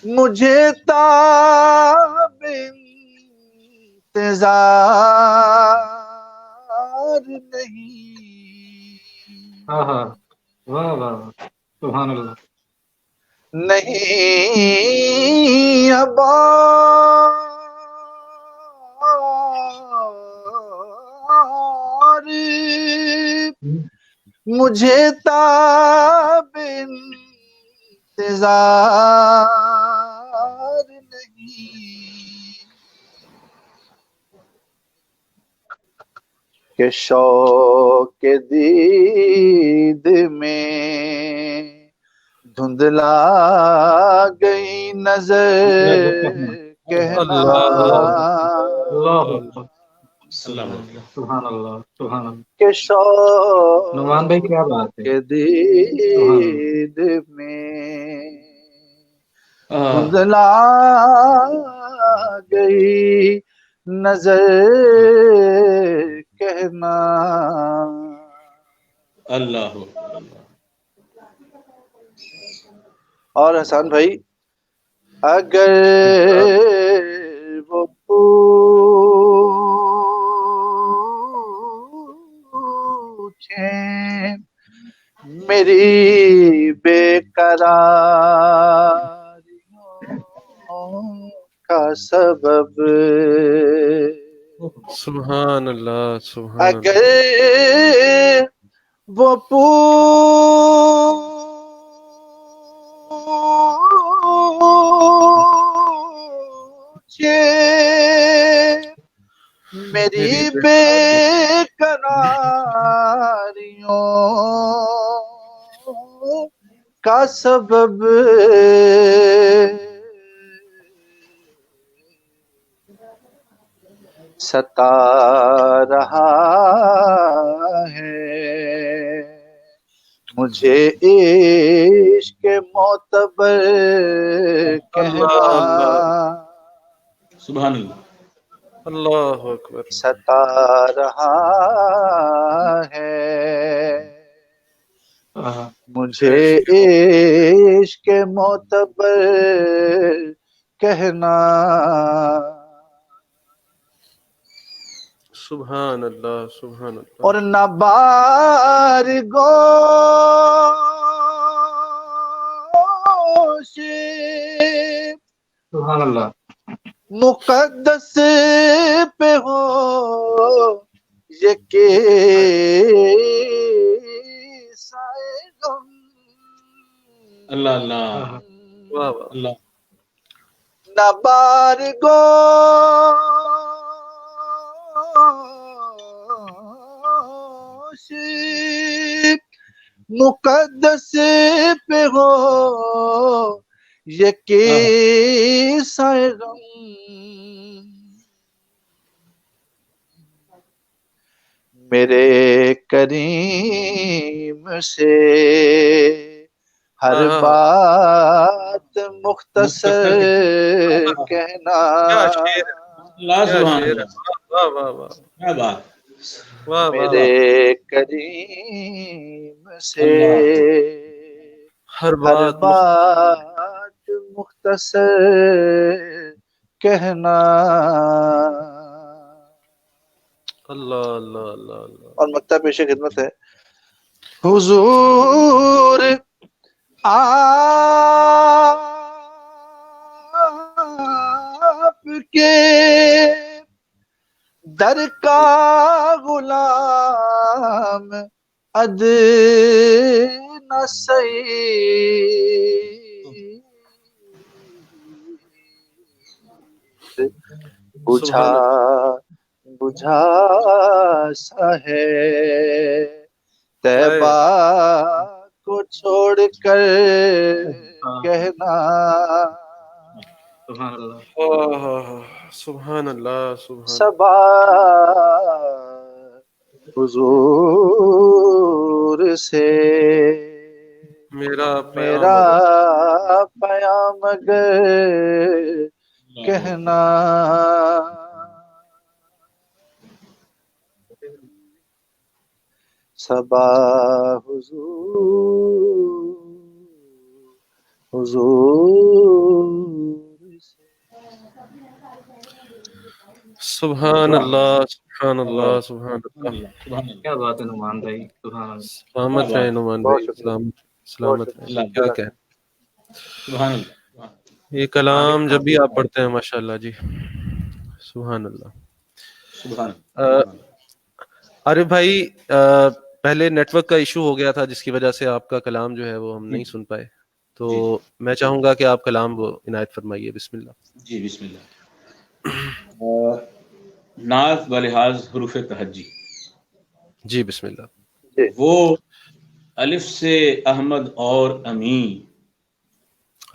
مجھے تاب انتظار ہاں ہاں واہ واہ واہ، سبحان اللہ. نہیں اب اور مجھے تاب انتظار نہیں کہ شوق دید میں دھندلا گئی نظر کہنا اللہ اللہ سبحان اللہ سبحان اللہ. کہ شوق نعمان بھائی کیا بات ہے، سبحان اللہ. دید میں آہ، دھندلا گئی نظر کہنا اللہ اور حسان بھائی اگر وہ پوچھیں میری بے قراریوں کا سبب سبحان اللہ سبحان اگر اللہ. وہ پوچھے میری بے قراریوں کا سبب ستا رہا ہے مجھے عشق معتبر کہنا سبحان اللہ اللہ اکبر. ستا رہا ہے ہاں، مجھے عشق معتبر کہنا سبحان اللہ سبحان اللہ. اور نہ بار گوش سبحان اللہ. مقدس پہ ہو یہ کہ سائے غم اللہ اللہ واہ واہ. اللہ نہ بار گوش مقدس پہ ہو یہ کہ سائے غم میرے کریم سے ہر بات مختصر کہنا کیا شعر ہے. اللہ کیا سبحان شعر ہے. اللہ واہ واہ واہ کیا بات واہ واہ. میرے کریم سے ہر ہر بات بات مختصر کہنا اللہ اللہ اللہ اللہ. اور مکتب پیش خدمت ہے حضور آپ کے در کا غلام ادنیٰ سعید بجھا بجھا سا ہے طیبہ کو چھوڑ کر کہنا سبحان اللہ. سبحان اللہ سبحان صبا حضور سے میرا میرا پیام اگر کہنا صبا حضور سے سبحان اللہ سبحان اللہ سبحان سبحان اللہ. اللہ سبحان اللہ. کیا بات ہے نعمان بھائی، سبحان اللہ. سلامت رہے نعمان بہت بھائی، شکریہ، سلامت بہت رہے. اللہ کیا کہیں سبحان اللہ سبحان اللہ. یہ کلام جب بھی آپ پڑھتے ہیں ماشاء اللہ جی، سبحان اللہ. سبحان آ، اللہ سبحان اللہ. عارف بھائی پہلے نیٹ ورک کا ایشو ہو گیا تھا جس کی وجہ سے آپ کا کلام جو ہے وہ ہم نہیں سن پائے، تو میں چاہوں گا کہ آپ کلام وہ عنایت فرمائیے. بسم اللہ. جی بسم اللہ. نعت بلحاظ حروف تہجی. جی بسم اللہ. جی. وہ الف سے احمد اور امین،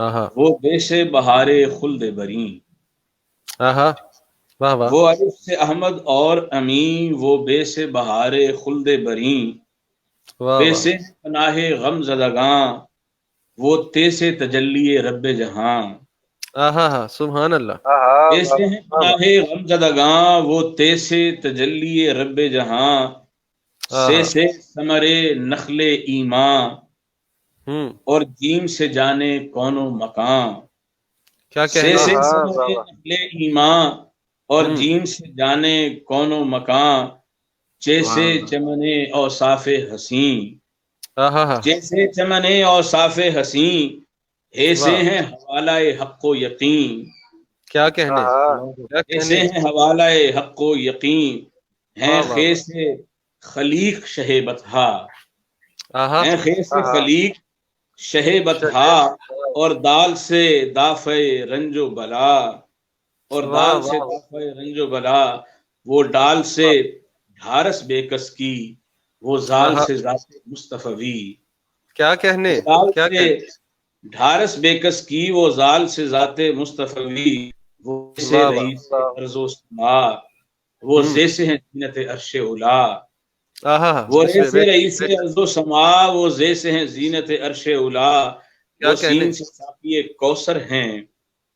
آہا وہ بے سے بہار خلد برین. آہا واہ واہ. وہ الف سے احمد اور امین، وہ بے سے بہار خلد برین. واہ بے واہ. سے پناہ غم زدگاں، وہ تے سے تجلی رب جہاں. آہا ہا سبحان اللہ. بے سے ہیں پناہ غم زدگاں، وہ تے سے تجلی رب جہاں. سے ثمر نخل ایماں، اور جیم سے جانے کون و مکان. کیا سے کہنے ثمر نخل ایماں، اور جیم سے جانے کون و مکان. جیسے چمنے اوصاف حسین، آہا ہا جیسے چمنے اوصاف حسین. ایسے ہیں حوالہ حق و یقین، کیا کہنے کیا ایسے کہنے. ہیں حوالہ حق و یقین. ہیں واہ واہ. خے سے خلیق شہ بطحا، آہا ہیں خے سے خلیق شہ بطحا. اور دال سے دافع رنج و بلا، اور واہ دال سے واہ. دافع رنج و بلا. وہ ڈال سے ڈھارس بے کس کی، وہ زال آہا. سے ذات مصطفی. کیا کہنے دال کیا سے کہنے. ڈھارس بے کس کی، وہ زال سے ذات مصطفی. وہ سے واہ واہ. رئیس ارض و سما، وہ زیسے ہیں زینت عرش اولا. آہا ہا. وہ ریسے رئیس ارض و سما، وہ زیسے ہیں زینت عرش اولا. وہ سین سے ساقی کوثر ہیں،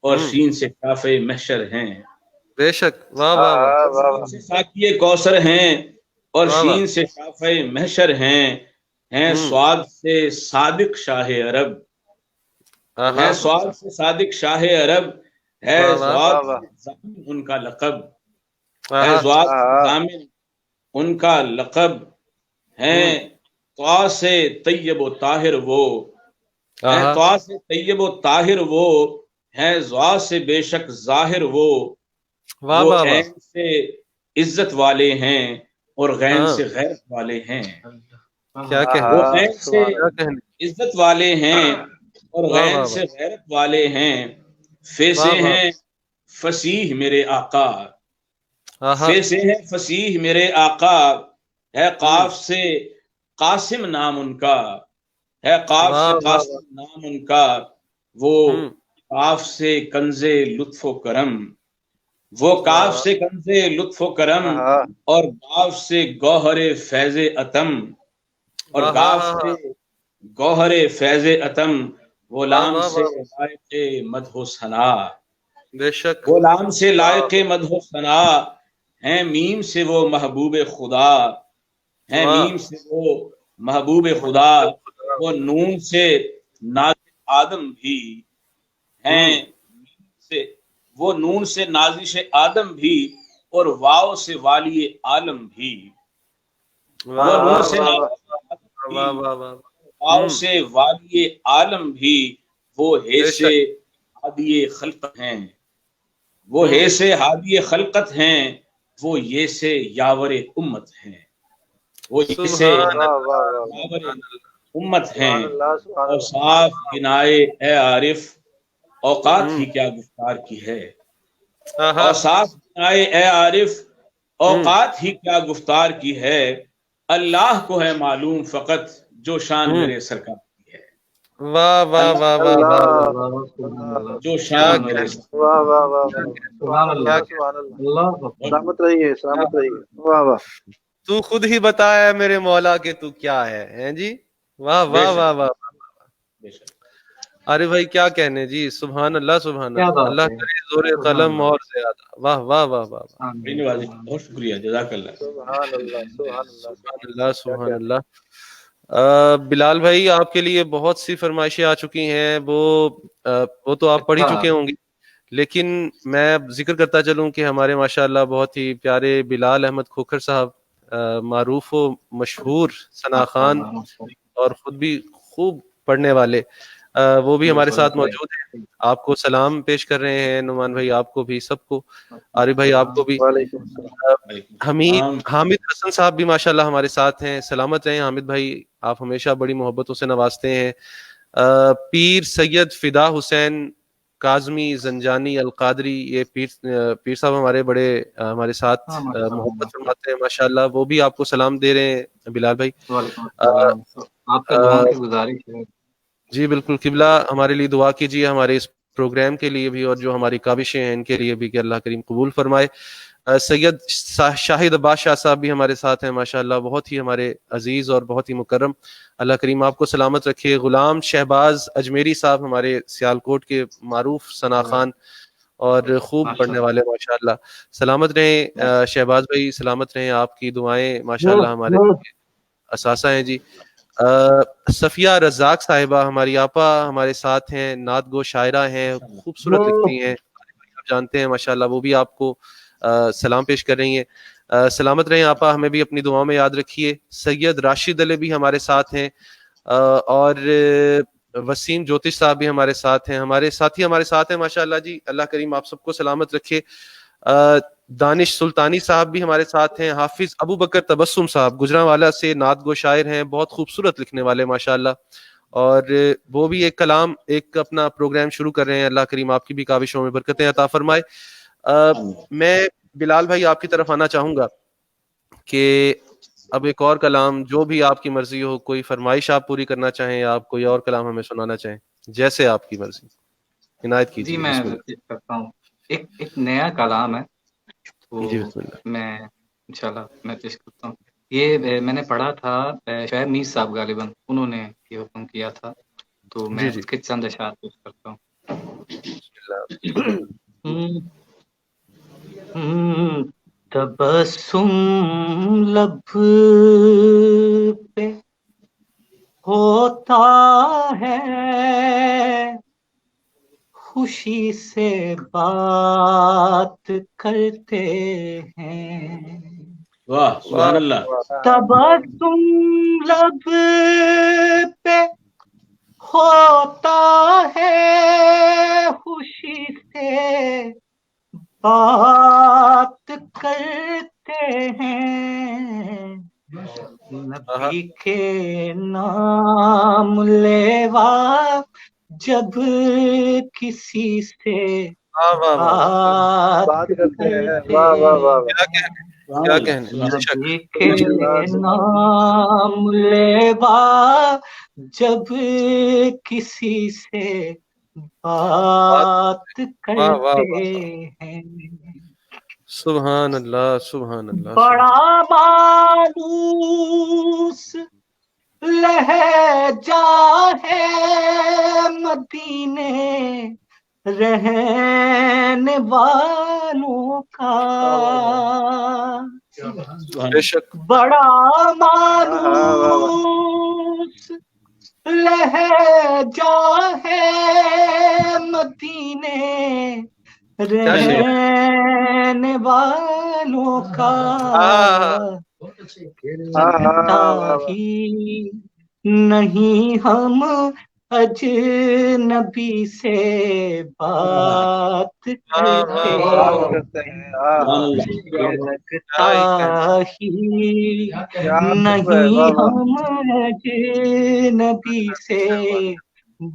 اور شین سے کافی محشر ہیں. بے شک. واہ واہ واہ. سین سے ساقی کوثر ہیں، اور واہ واہ. شین سے کافی محشر ہیں. ہیں سواد سے صادق شاہ عرب، آہا ہے سواد سے صادق شاہ عرب. ہے واہ واہ. زواد ضامن ان کا لقب، ہے آہا زواد ضامن ان کا لقب. ہیں طا سے طیب و طاہر وہ، ہیں آہا طا سے طیب و طاہر وہ. ہے زوا سے بے شک ظاہر وہ. واہ وہ واہ واہ. عین سے عزت والے ہیں، اور غین ہاں. سے غیرت والے ہیں. کیا کہنے وہ عین سے کیا کہنے. عزت والے ہیں، اور واہ غین واہ سے واہ. غیرت والے ہیں. فے سے واہ واہ. ہیں فصیح میرے آقا، آہا فے سے ہیں فصیح میرے آقا. ہے قاف سے قاسم نام ان کا، ہے قاف واہ سے واہ قاسم نام ان کا. وہ واہ. قاف سے کنز لطف و کرم، وہ کاف سے کنز لطف و کرم. اور گاف سے گوہر فیض عتم، اور واہ گاف واہ سے واہ. گوہر فیض عتم. وہ لام واہ سے واہ. لائق مدح و ثنا، بے شک. وہ لام سے لائق مدح و ثنا. ہیں میم سے وہ محبوب خدا، ہیں واہ. میم سے وہ محبوب خدا. وہ نون سے نازش آدم بھی ہیں، سے وہ نون سے نازش آدم بھی. اور واو سے والی عالم بھی. وہ نون سے نازش آدم بھی، واہ واہ واہ. واو سے والی عالم بھی. وہ ہے بے سے شک. ہادی خلقت ہیں، وہ ہے سے ہادی خلقت ہیں. وہ یہ سے یاور امت ہیں، وہ یہ سے سبحان یاور امت ہیں. اور صاف گنائے اے عارف، اوقات ہی کیا گفتار کی ہے. آہا اور صاف گنائے اے عارف، اوقات ہی کیا گفتار کی ہے. اللہ کو ہے معلوم فقط جو شان میرے سرکار کی ہے. واہ واہ واہ واہ واہ. جو شان میرے واہ واہ واہ سبحان اللہ سبحان اللہ. اللہ اکبر. سلامت رہیے سلامت رہیے. واہ واہ. تو خود ہی بتایا میرے مولا کہ تو کیا ہے ہیں جی. واہ واہ واہ واہ. بے شک. ارے بھائی کیا کہنے جی. سبحان اللہ سبحان کیا اللہ. بات اللہ ہے. کرے زور قلم اور زیادہ. واہ واہ واہ واہ. بڑی نوازش. بہت شکریہ، جزاک اللہ. سبحان اللہ سبحان اللہ. سبحان اللہ سبحان اللہ. بلال بھائی آپ کے لیے بہت سی فرمائشیں آ چکی ہیں، وہ تو آپ پڑھ ہی چکے ہوں گی، لیکن میں ذکر کرتا چلوں کہ ہمارے ماشاءاللہ بہت ہی پیارے بلال احمد کھوکھر صاحب، معروف و مشہور ثنا خان اور خود بھی خوب پڑھنے والے، وہ بھی ہمارے ساتھ موجود ہیں. آپ کو سلام پیش کر رہے ہیں، نعمان بھائی آپ کو بھی، سب کو، عارف بھائی آپ کو بھی. وعلیکم السلام. حامد حسن صاحب بھی ماشاءاللہ ہمارے ساتھ ہیں. سلامت رہیں حامد بھائی، آپ ہمیشہ بڑی محبتوں سے نوازتے ہیں. پیر سید فدا حسین کاظمی زنجانی القادری، یہ پیر صاحب ہمارے بڑے ہمارے ساتھ محبت فرماتے ہیں ماشاءاللہ، وہ بھی آپ کو سلام دے رہے ہیں بلال بھائی. آپ کا دعا کی گزارش ہے. جی بالکل، قبلہ ہمارے لیے دعا کیجیے، ہمارے اس پروگرام کے لیے بھی اور جو ہماری کاوشیں ہیں ان کے لیے بھی، کہ اللہ کریم قبول فرمائے. سید شاہد عباس شاہ صاحب بھی ہمارے ساتھ ہیں ماشاءاللہ، بہت ہی ہمارے عزیز اور بہت ہی مکرم. اللہ کریم آپ کو سلامت رکھے. غلام شہباز اجمیری صاحب ہمارے سیالکوٹ کے معروف ثنا خان اور خوب پڑھنے والے ماشاءاللہ، سلامت رہیں شہباز بھائی، سلامت رہیں. آپ کی دعائیں ماشاءاللہ ہمارے اثاثہ ہیں. جی صفیہ رزاق صاحبہ ہماری آپا ہمارے ساتھ ہیں، نعت گو شاعرہ ہیں، خوبصورت لکھتی ہیں، آپ جانتے ہیں ماشاءاللہ، وہ بھی آپ کو سلام پیش کر رہی ہیں. سلامت رہیں آپا، ہمیں بھی اپنی دعاؤں میں یاد رکھیے. سید راشد علی بھی ہمارے ساتھ ہیں، اور وسیم جوتش صاحب بھی ہمارے ساتھ ہیں، ہمارے ساتھی ہمارے ساتھ ہیں ماشاءاللہ. جی اللہ کریم آپ سب کو سلامت رکھے. دانش سلطانی صاحب بھی ہمارے ساتھ ہیں. حافظ ابو بکر تبسم صاحب گجرانوالا سے نعت گو شاعر ہیں، بہت خوبصورت لکھنے والے ماشاءاللہ، اور وہ بھی ایک کلام ایک اپنا پروگرام شروع کر رہے ہیں. اللہ کریم آپ کی بھی کاوشوں میں برکتیں عطا فرمائے. میں بلال بھائی آپ کی طرف آنا چاہوں گا کہ اب ایک اور کلام، جو بھی آپ کی مرضی ہو، کوئی فرمائش آپ پوری کرنا چاہیں یا آپ کوئی اور کلام ہمیں سنانا چاہیں، جیسے آپ کی مرضی، عنایت کیجیے. جی میں کرتا ہوں، ایک نیا کلام ہے تو جی بسم اللہ. میں انشاءاللہ میں پیش کرتا ہوں. یہ میں نے پڑھا تھا شاید میر صاحب غالباً انہوں نے یہ حکم کیا تھا، تو میں جی اس کے چند اشعار پیش کرتا ہوں. تبسم لب پہ ہوتا ہے، خوشی سے بات کرتے ہیں. واہ سبحان اللہ. تبسم لب پہ ہوتا ہے، خوشی سے بات کرتے ہیں. نبی کے نام لیوا جب کسی سے بات کرتے ہیں، کیا کہنے. نبی کے نام لیوا جب کسی سے بات کرتے ہیں. سبحان اللہ سبحان اللہ. بڑا مانوس لہجہ ہے مدینے رہنے والوں کا، بے شک. بڑا مانوس لہجہ ہے مدینے رہنے والوں کا، لگتا ہی نہیں ہم اجنبی سے بات کرتے ہیں. لگتا ہی نہیں ہم اجنبی سے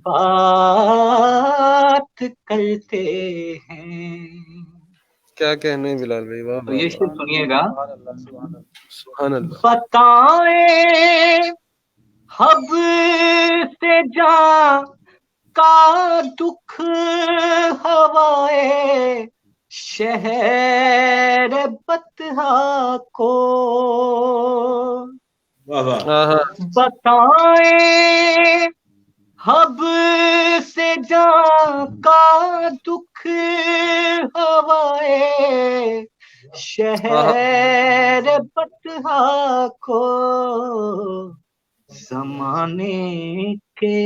بات کرتے ہیں. کیا کہنے بلال بھائی، واہ تو یہ شعر سنیے گا. سبحان اللہ. بتائیں حب سے جاں کا دکھ ہوائے شہر بطحا کو، بتائیں حب سے جاں کا دکھ ہوائے شہر بطحا کو، زمانے کے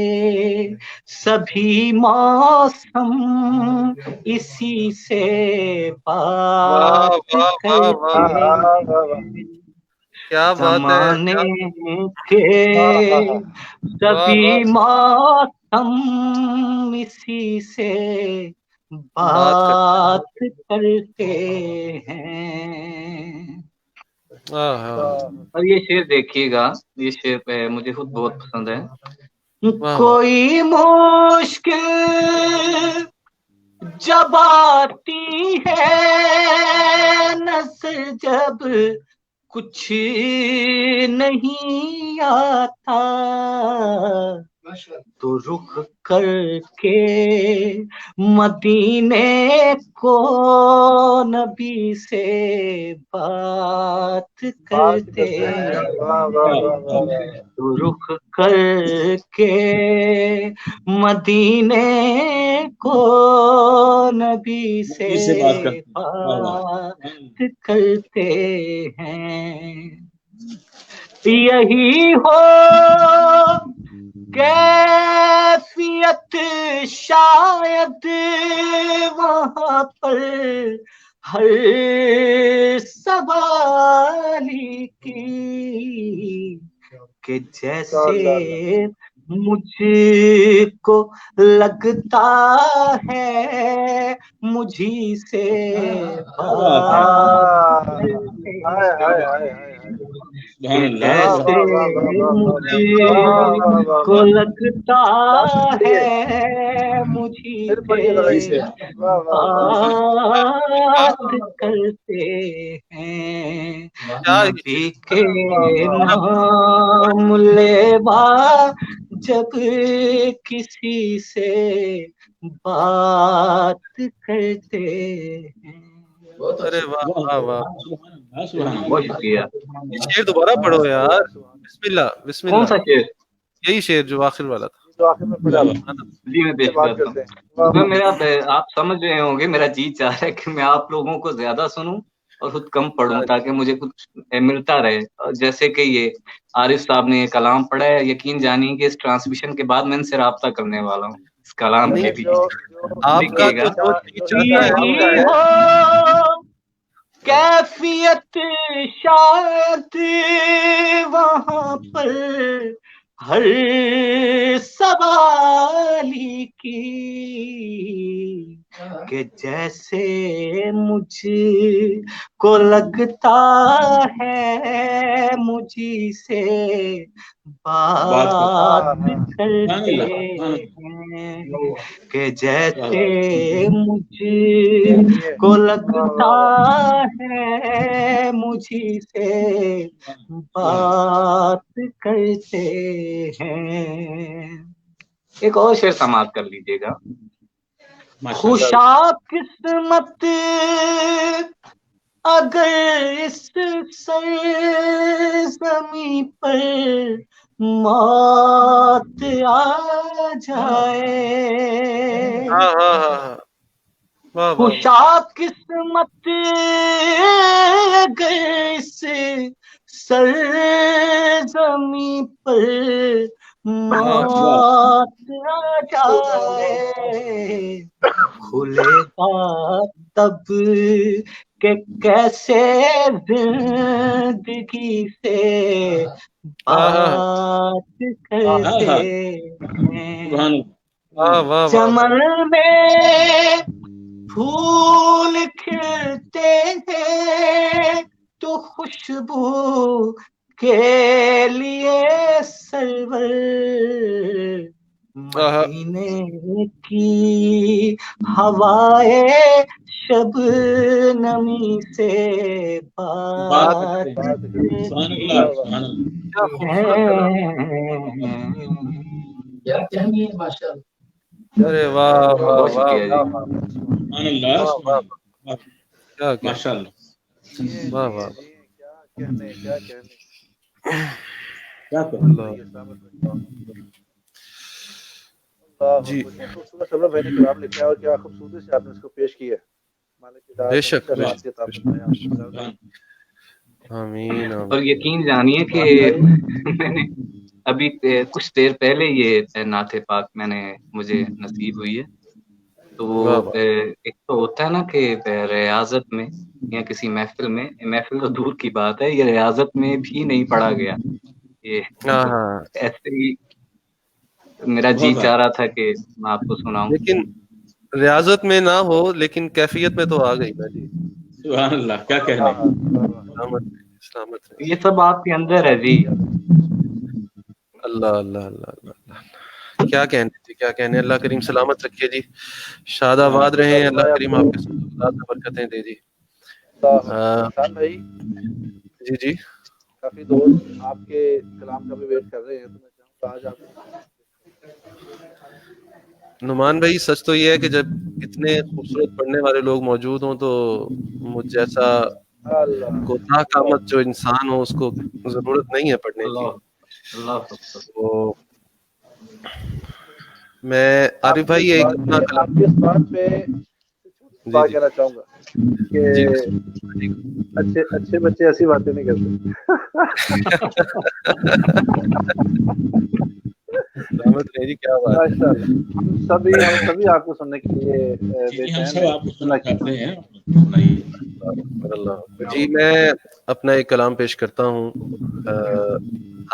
سبھی موسم اسی سے واہ بات واہ واہ واہ، کرتے، کیا بات ہے، زمانے کے واہ سبھی واہ، موسم اسی سے بات کرتے بات کرتے ہیں۔ اور یہ شعر دیکھیے گا، یہ شعر مجھے خود بہت پسند ہے۔ واہ کوئی مشکل جب آتی ہے نظر جب کچھ نہیں آتا، تو رخ کر کے مدینے کو نبی سے بات کرتے، تو رخ کر کے مدینے کو نبی سے بات کرتے ہیں۔ یہی ہو کیفیت شاید وہاں پر ہر سوالی کی، کہ جیسے مجھ کو لگتا ہے مجھی سے بات کرتے، کہ جیسے مجھ کو لگتا ہے مجھی سے بات کرتے ہیں۔ نبی کے نام لیوا جب کسی سے بات کرتے ہیں۔ ارے واہ واہ واہ، بہت شکریہ۔ یہ شعر دوبارہ پڑھو یار، بسم اللہ بسم کون اللہ، سا شعر؟ یہی شعر جو آخر والا تھا۔ تو آخر میں پڑھا جی میں پیش کرتا ہوں۔ میں میرا آپ سمجھ رہے ہوں گے، میرا جی چاہ رہا ہے کہ میں آپ لوگوں کو زیادہ سنوں اور خود کم پڑھوں تاکہ مجھے کچھ ملتا رہے۔ جیسے کہ یہ عارف صاحب نے یہ کلام پڑھا ہے، یقین جانیے کہ اس ٹرانسمیشن کے بعد میں ان سے رابطہ کرنے والا ہوں اس کلام کے بھی۔ آپ کا دیکھیے تو گا، جو جی چاہتا ہے وہ یہی ہو کیفیت شاید وہاں پر ہر سوالی کی، کہ جیسے مجھ کو لگتا ہے مجھی سے بات کرتے ہیں، کہ جیسے مجھ کو لگتا ہے مجھی سے بات کرتے ہیں۔ ایک اور شعر سماعت کر لیجیے گا۔ خوشا قسمت اگر اس سرزمیں پر موت آ جائے، خوشا قسمت اگر اس سرزمیں پر موت آ جائے، کھلے گا تب کہ کیسے زندگی سے بات کرتے ہیں۔ چمن میں پھول کھلتے ہیں تو خوشبو کے لیے سرور مدینے کی ہوائے شب نمی سے بات ارے واہ بہت شکریہ جی۔ ماشاء اللہ، واہ واہ، کیا کہنے جی خوبصورت صبر بھائی نے کلام لکھا ہے اور کیا خوبصورتی سے آپ نے اس کو پیش کیا ہے۔ بے شک آمین۔ اور یقین جانیے کہ میں نے ابھی کچھ دیر پہلے یہ نعت پاک مجھے نصیب ہوئی ہے. تو واہ واہ. ایک تو ہوتا ہے نا کہ ریاضت میں یا کسی محفل تو دور کی بات ہے، یہ ریاضت میں بھی نہیں پڑھا گیا. یہ ہاں ہاں. ایسے ہی میرا جی بہت چاہ رہا تھا کہ میں آپ کو سناؤں. لیکن ریاضت میں نہ ہو لیکن کیفیت میں تو آ گئی نا جی. سبحان اللہ، کیا کہنے. سلامت رہے، سلامت رہے. یہ سب آپ کے اندر ہے جی. اللہ اللہ اللہ اللہ اللہ. کیا کہنے جی، کیا کہنے. اللہ کریم سلامت رکھے جی، شاد آباد رہیں. اللہ کریم آپ کے ساتھ برکتیں دے جی. احسان بھائی جی جی. کافی دوست آپ کے کلام کا بھی ویٹ کر رہے ہیں، تو میں چاہوں گا آج آپ نعمان بھائی، سچ تو یہ ہے کہ جب اتنے خوبصورت پڑھنے والے لوگ موجود ہوں تو مجھ جیسا اللہ کوتاہ قامت جو انسان ہو اس کو ضرورت نہیں ہے پڑھنے کی. اللہ اکبر. تو میں عارف بھائی ایک اپنا آپ کی اس بات پہ جی جی کہنا چاہوں گا کہ جی اچھے بچے ایسی باتیں نہیں کرتے. سلامت رہے جی. کیا بات ہے. ماشاء اللہ، ہم سبھی آپ کو سننے کے لیے جی ہم بے سب چین آپ کو ہیں. سننا چاہتے ہیں. سنائیے. اللہ. جی میں اپنا ایک کلام پیش کرتا ہوں.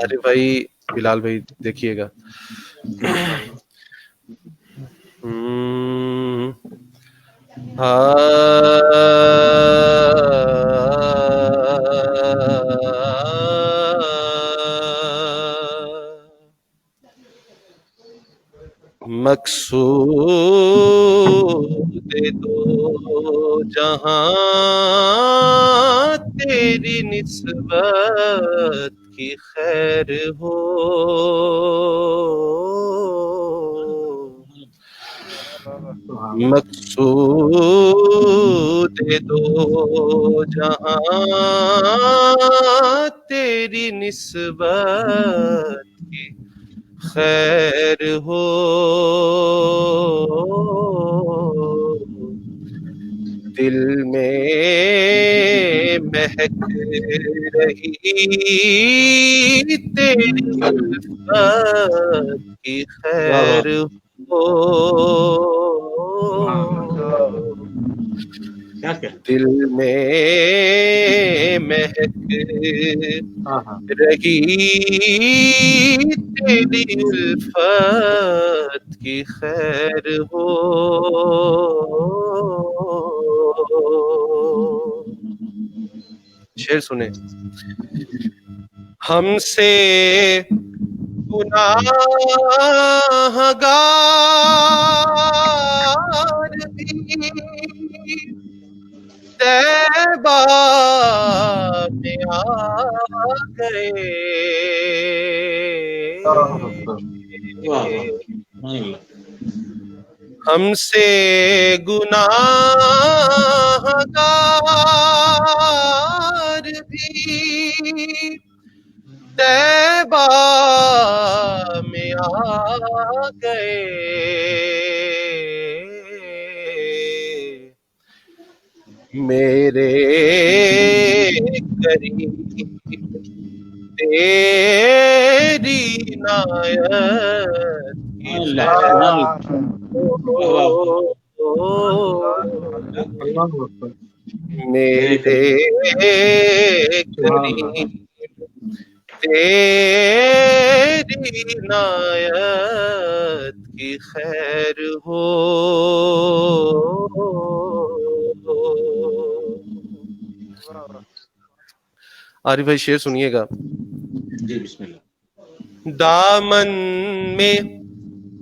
عارف بھائی، بلال بھائی دیکھیے گا. مقصود دو جہاں تیری نسبت کی خیر ہو. مقصود دو جہاں تیری نسبت کی خیر ہو. دل میں مہک رہی تیری الفت کی خیر ہو. دل میں مہک رہی تیری الفت کی خیر ہو. شعر سنیں. ہم سے گناہ گار بھی طیبہ میں آ گئے. ہم سے گناہ گار بھی طیبہ میں آ گئے. میرے قریب تیری عنایت کی خیر میرے قریب تیری عنایت کی خیر ہو. عارف بھائی شعر سنیے گا. جی بسم اللہ. دامن میں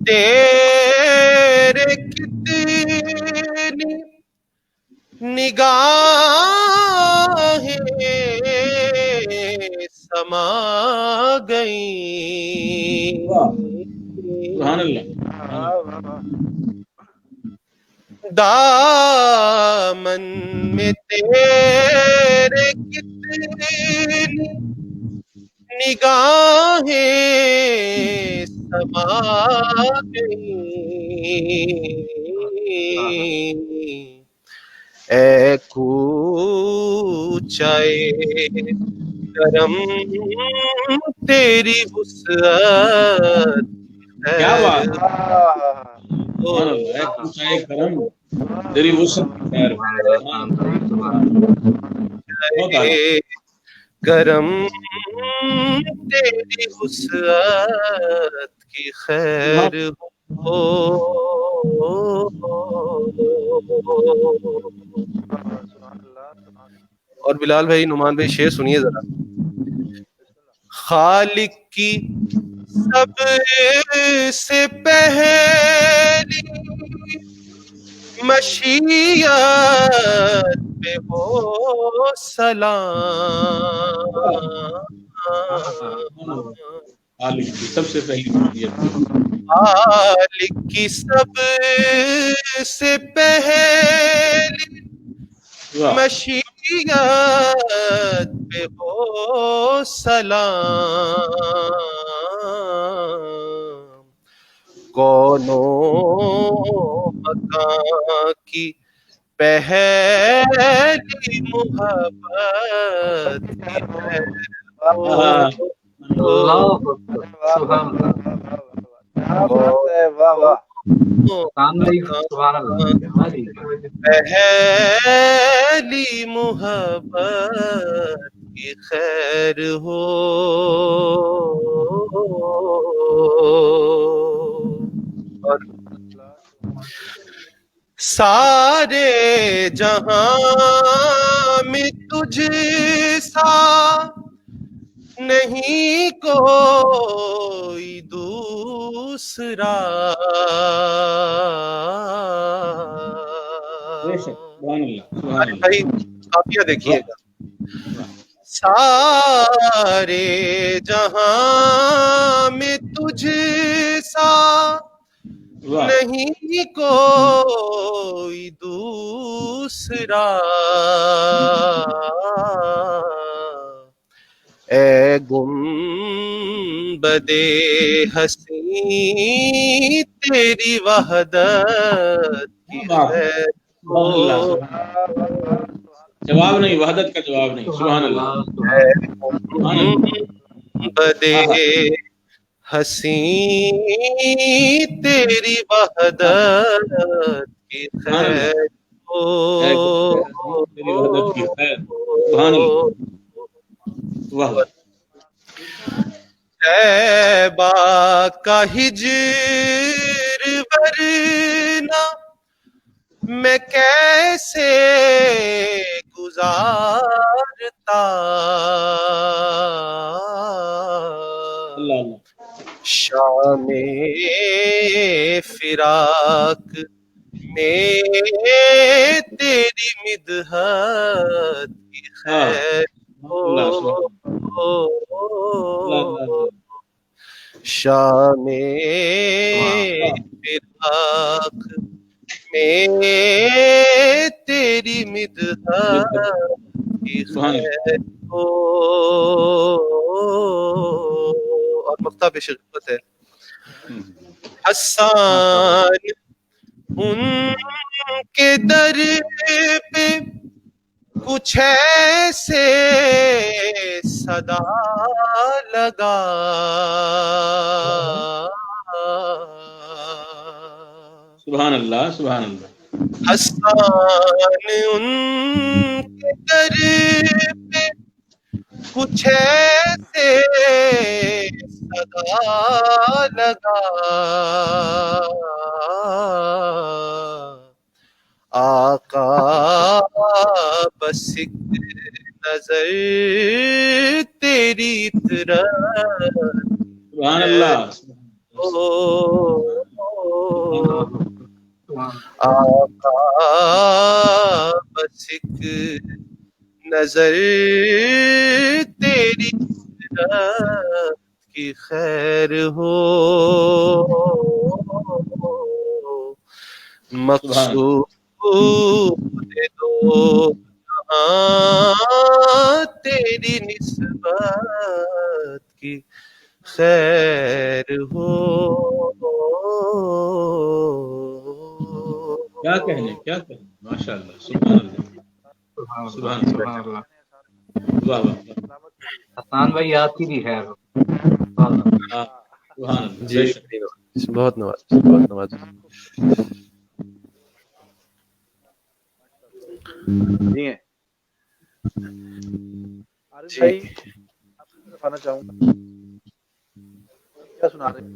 تیرے کتنی نگاہیں سما گئیں. سبحان اللہ. دامن میں تیرے کتنی نگاہیں سما گئیں. اے کوچے کرم تیری وسعت کیا ہے بات ہے، سبحان اللہ، ایک اونچائی کرم تیری وسعت کی خیر ہو، سبحان اللہ، بہت اعلیٰ، کرم تیری وسعت کی خیر ہو. اور بلال بھائی، نعمان بھائی شعر سنیے ذرا. خالق کی سب سے پہلی مشیت پہ ہو سلام. خالق کی سب سے پہلی مشیت، خالق کی سب سے پہلی واہ، مشیت پہ ہو سلام. کونوں مکان کی پہلی محبت کی ہے اللہ اکبر، سبحان اللہ، سامنے سبحان اللہ، ہماری پہلی محبت کی خیر ہو. اور سارے جہاں میں تجھ سا نہیں کوئی دوسرا. بے شک، سبحان اللہ، سبحان ارے اللہ، بھائی قافیہ دیکھیے گا. سارے جہاں میں تجھ سا واہ، نہیں کوئی دوسرا. اے گنبد حسین تیری وحدت کی خیر ہو. سبحان اللہ، جواب نہیں، وحدت کا جواب نہیں، سبحان اللہ، سبحان اللہ، گنبد حسین تیری وحدت کی خیر ہو. تیری وحدت کی خیر، سبحان اللہ، واہ، طیبہ کا ہجر ورنہ میں کیسے گزارتا. اللہ اللہ، شام فراق میں تیری مدحت کی خیر اللہ، سبحان ہو. اللہ، شام فراق میں تیری مدحت کی خیر ہو. اور مقطع پیش خدمت ہے. حسان ان کے در پہ کچھ ایسے صدا لگا. سبحان اللہ، سبحان اللہ، حسان ان کے در پہ کچھ ایسے صدا لگا. آقا بس ایک نظر تیری طرف سبحان اللہ، آقا بس ایک نظر تیری طرف کی خیر ہو. مقصود دو جہاں تیری نسبت کی خیر ہو. کیا کہنے، کیا کہنے، ماشاء اللہ، سبحان اللہ، سبحان اللہ، واہ واہ، حسان بھائی آپ کی بھی خیر ہو. سبحان اللہ. جی بہت نواز بہت نواز. جی ہیں عارف بھائی آپ کی طرف آنا چاہوں گا. کیا سنا رہے ہیں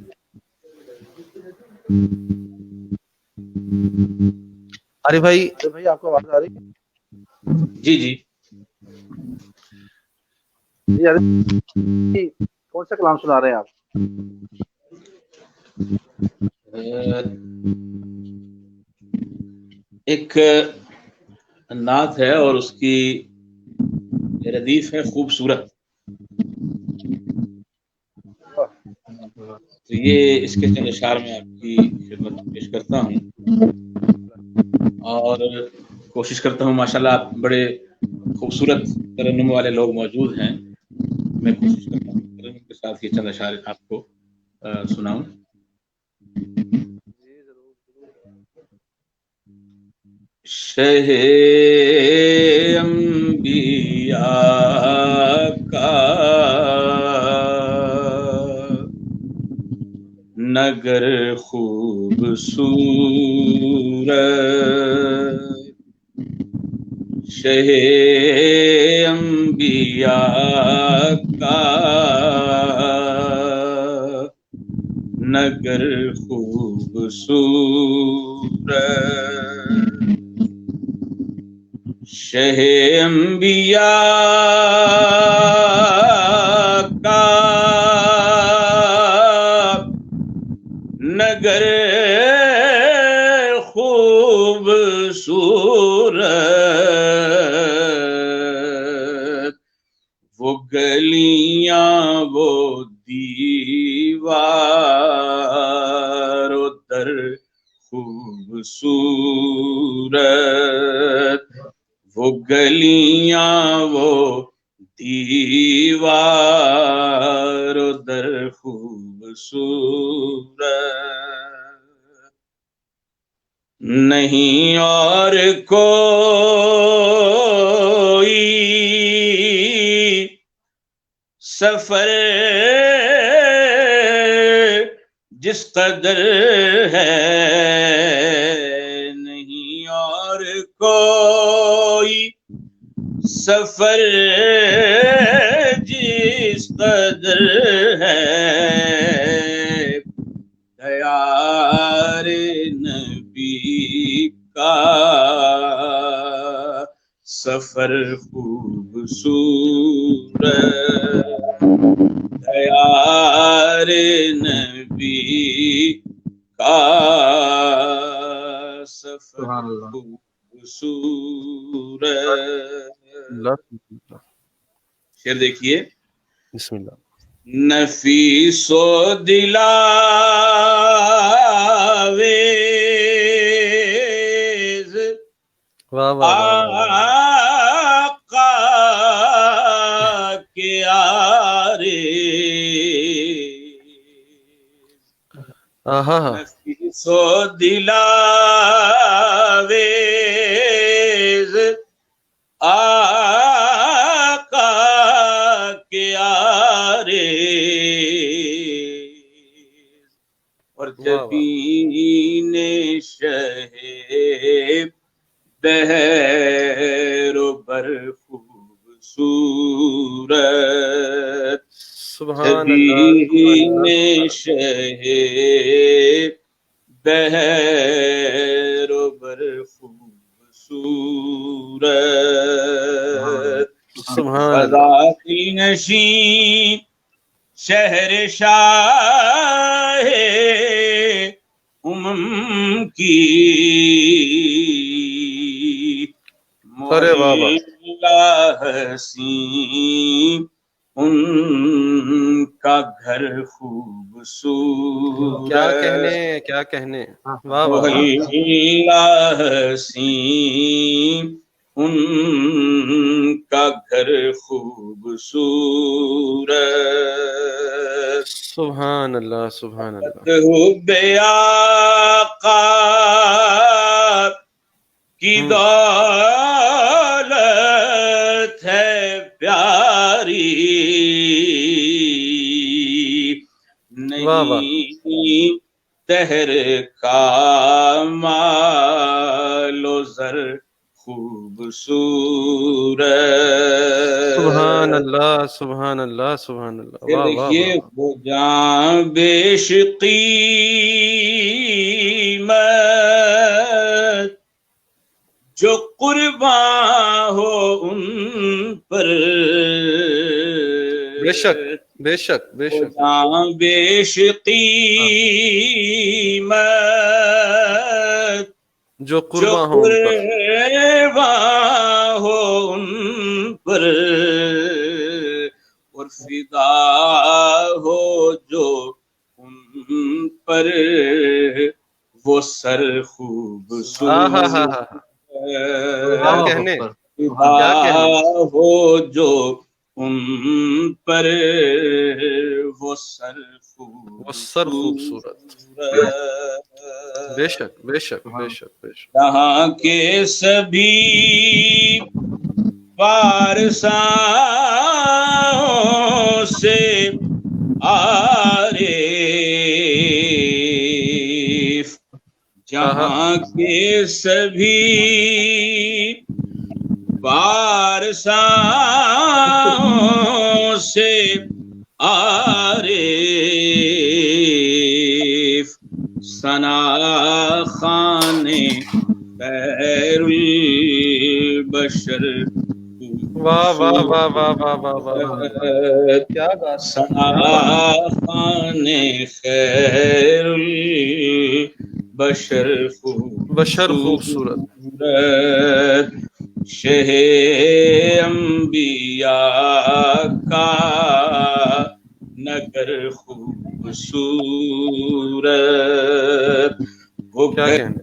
عارف بھائی؟ عارف بھائی آپ کو آواز آ رہی ہے؟ جی جی جی عارف بھائی کون سا کلام سنا رہے ہیں آپ؟ ایک نعت ہے اور اس کی ردیف ہے خوبصورت. تو یہ اس کے چند اشعار میں آپ کی خدمت پیش کرتا ہوں اور کوشش کرتا ہوں. ماشاءاللہ آپ بڑے خوبصورت ترنم والے لوگ موجود ہیں. میں کوشش کرتا ہوں ترنم کے ساتھ یہ چند اشعار آپ کو سناؤں. شہ انبیاء کا نگر خوبصورت، شہ انبیاء کا نگر خوبصورت، شہ انبیاء کا نگر خوبصورت، وہ گلیاں وہ دیوار و در خوبصورت، وہ گلیاں وہ دیوار و در خوبصورت، نہیں اور کوئی سفر جس قدر ہے، نہیں اور کوئی سفر جس قدر ہے، دیار نبی کا سفر خوبصورت، دیار نبی کا سفر خوبصورت. شعر دیکھیے. بسم اللہ. نفیس و دلاویز آقا کے عارض، نفیس و دلاویز آقا کے عارض، اور جبین شہ بحر و بر خوبصورت، جبین شہ بحر و بر خوبصورت، فضاتی نشین شہر شاہ کی محلہ حسین ان کا گھر خوبصورت، کیا کہنے محلہ حسین ان کا گھر خوبصورت، سبحان اللہ سبحان اللہ. حب آقا کی دولت ہے پیاری، واہ واہ نہیں دہر کا مال و زر خوبصورت. سبحان اللہ سبحان اللہ سبحان اللہ پھر واہ واہ دیکھیے واہ وہ جاں بیش قیمت جو قرباں ہو ان پر. بے شک بے شک بے وہ شک جاں بیش قیمت جو جو قرباں ہوں ان پر قرباں ہو ان پر اور فدا ہو جو ان پر وہ سر ہاں خوبصورت. ہاں ہاں ہاں کیا اللہ کہنے اکبر. فدا کیا کہنے ہو جو ان پر وہ سر وہ سر خوبصورت بے شک بے شک بے شک بے شک جہاں کے سبھی پارساؤں سے عارف. جہاں کے سبھی پارساؤں سے عارف ثنا خوان خیر البشر واہ واہ واہ واہ واہ واہ واہ کیا بات ثنا خوان خیر البشر بشر خوبصورت خوبصورت. شہ انبیاء کا نگر خوبصورت. وہ کیا کہنے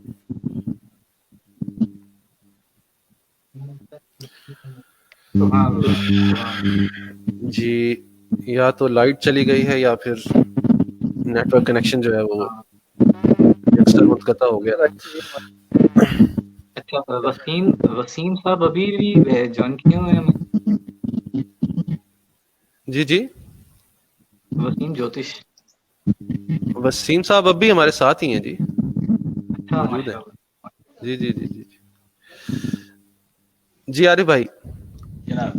سبحان اللہ. جی یا تو لائٹ چلی گئی ہے یا پھر نیٹ ورک کنیکشن جو ہے وہ اکثر منقطع ہو گیا. اچھا وسیم صاحب ابھی بھی جوائن کیے ہوئے ہیں. جی جی وسیم جوتش. وسیم صاحب اب بھی ہمارے ساتھ ہی ہیں جی اچھا موجود ہیں. ماشاءاللہ. جی جی جی جی جی عارف بھائی جناب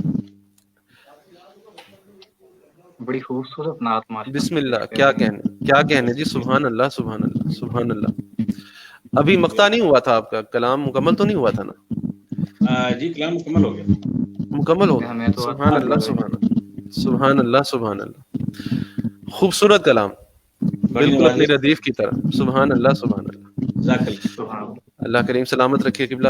بڑی خوبصورت نعت ماشاءاللہ. بسم اللہ کیا کہنے جی سبحان اللہ سبحان اللہ سبحان اللہ. ابھی مقطع نہیں ہوا تھا آپ کا کلام مکمل تو نہیں ہوا تھا نا؟ جی کلام مکمل ہو گیا. مکمل ہو ہمیں گیا. تو سبحان اللہ سبحان اللہ سبحان اللہ سبحان اللہ. خوبصورت کلام بالکل اپنی ردیف کی طرح. سبحان اللہ سبحان اللہ. جزاک اللہ. سبحان اللہ کریم سلامت رکھیے قبلہ.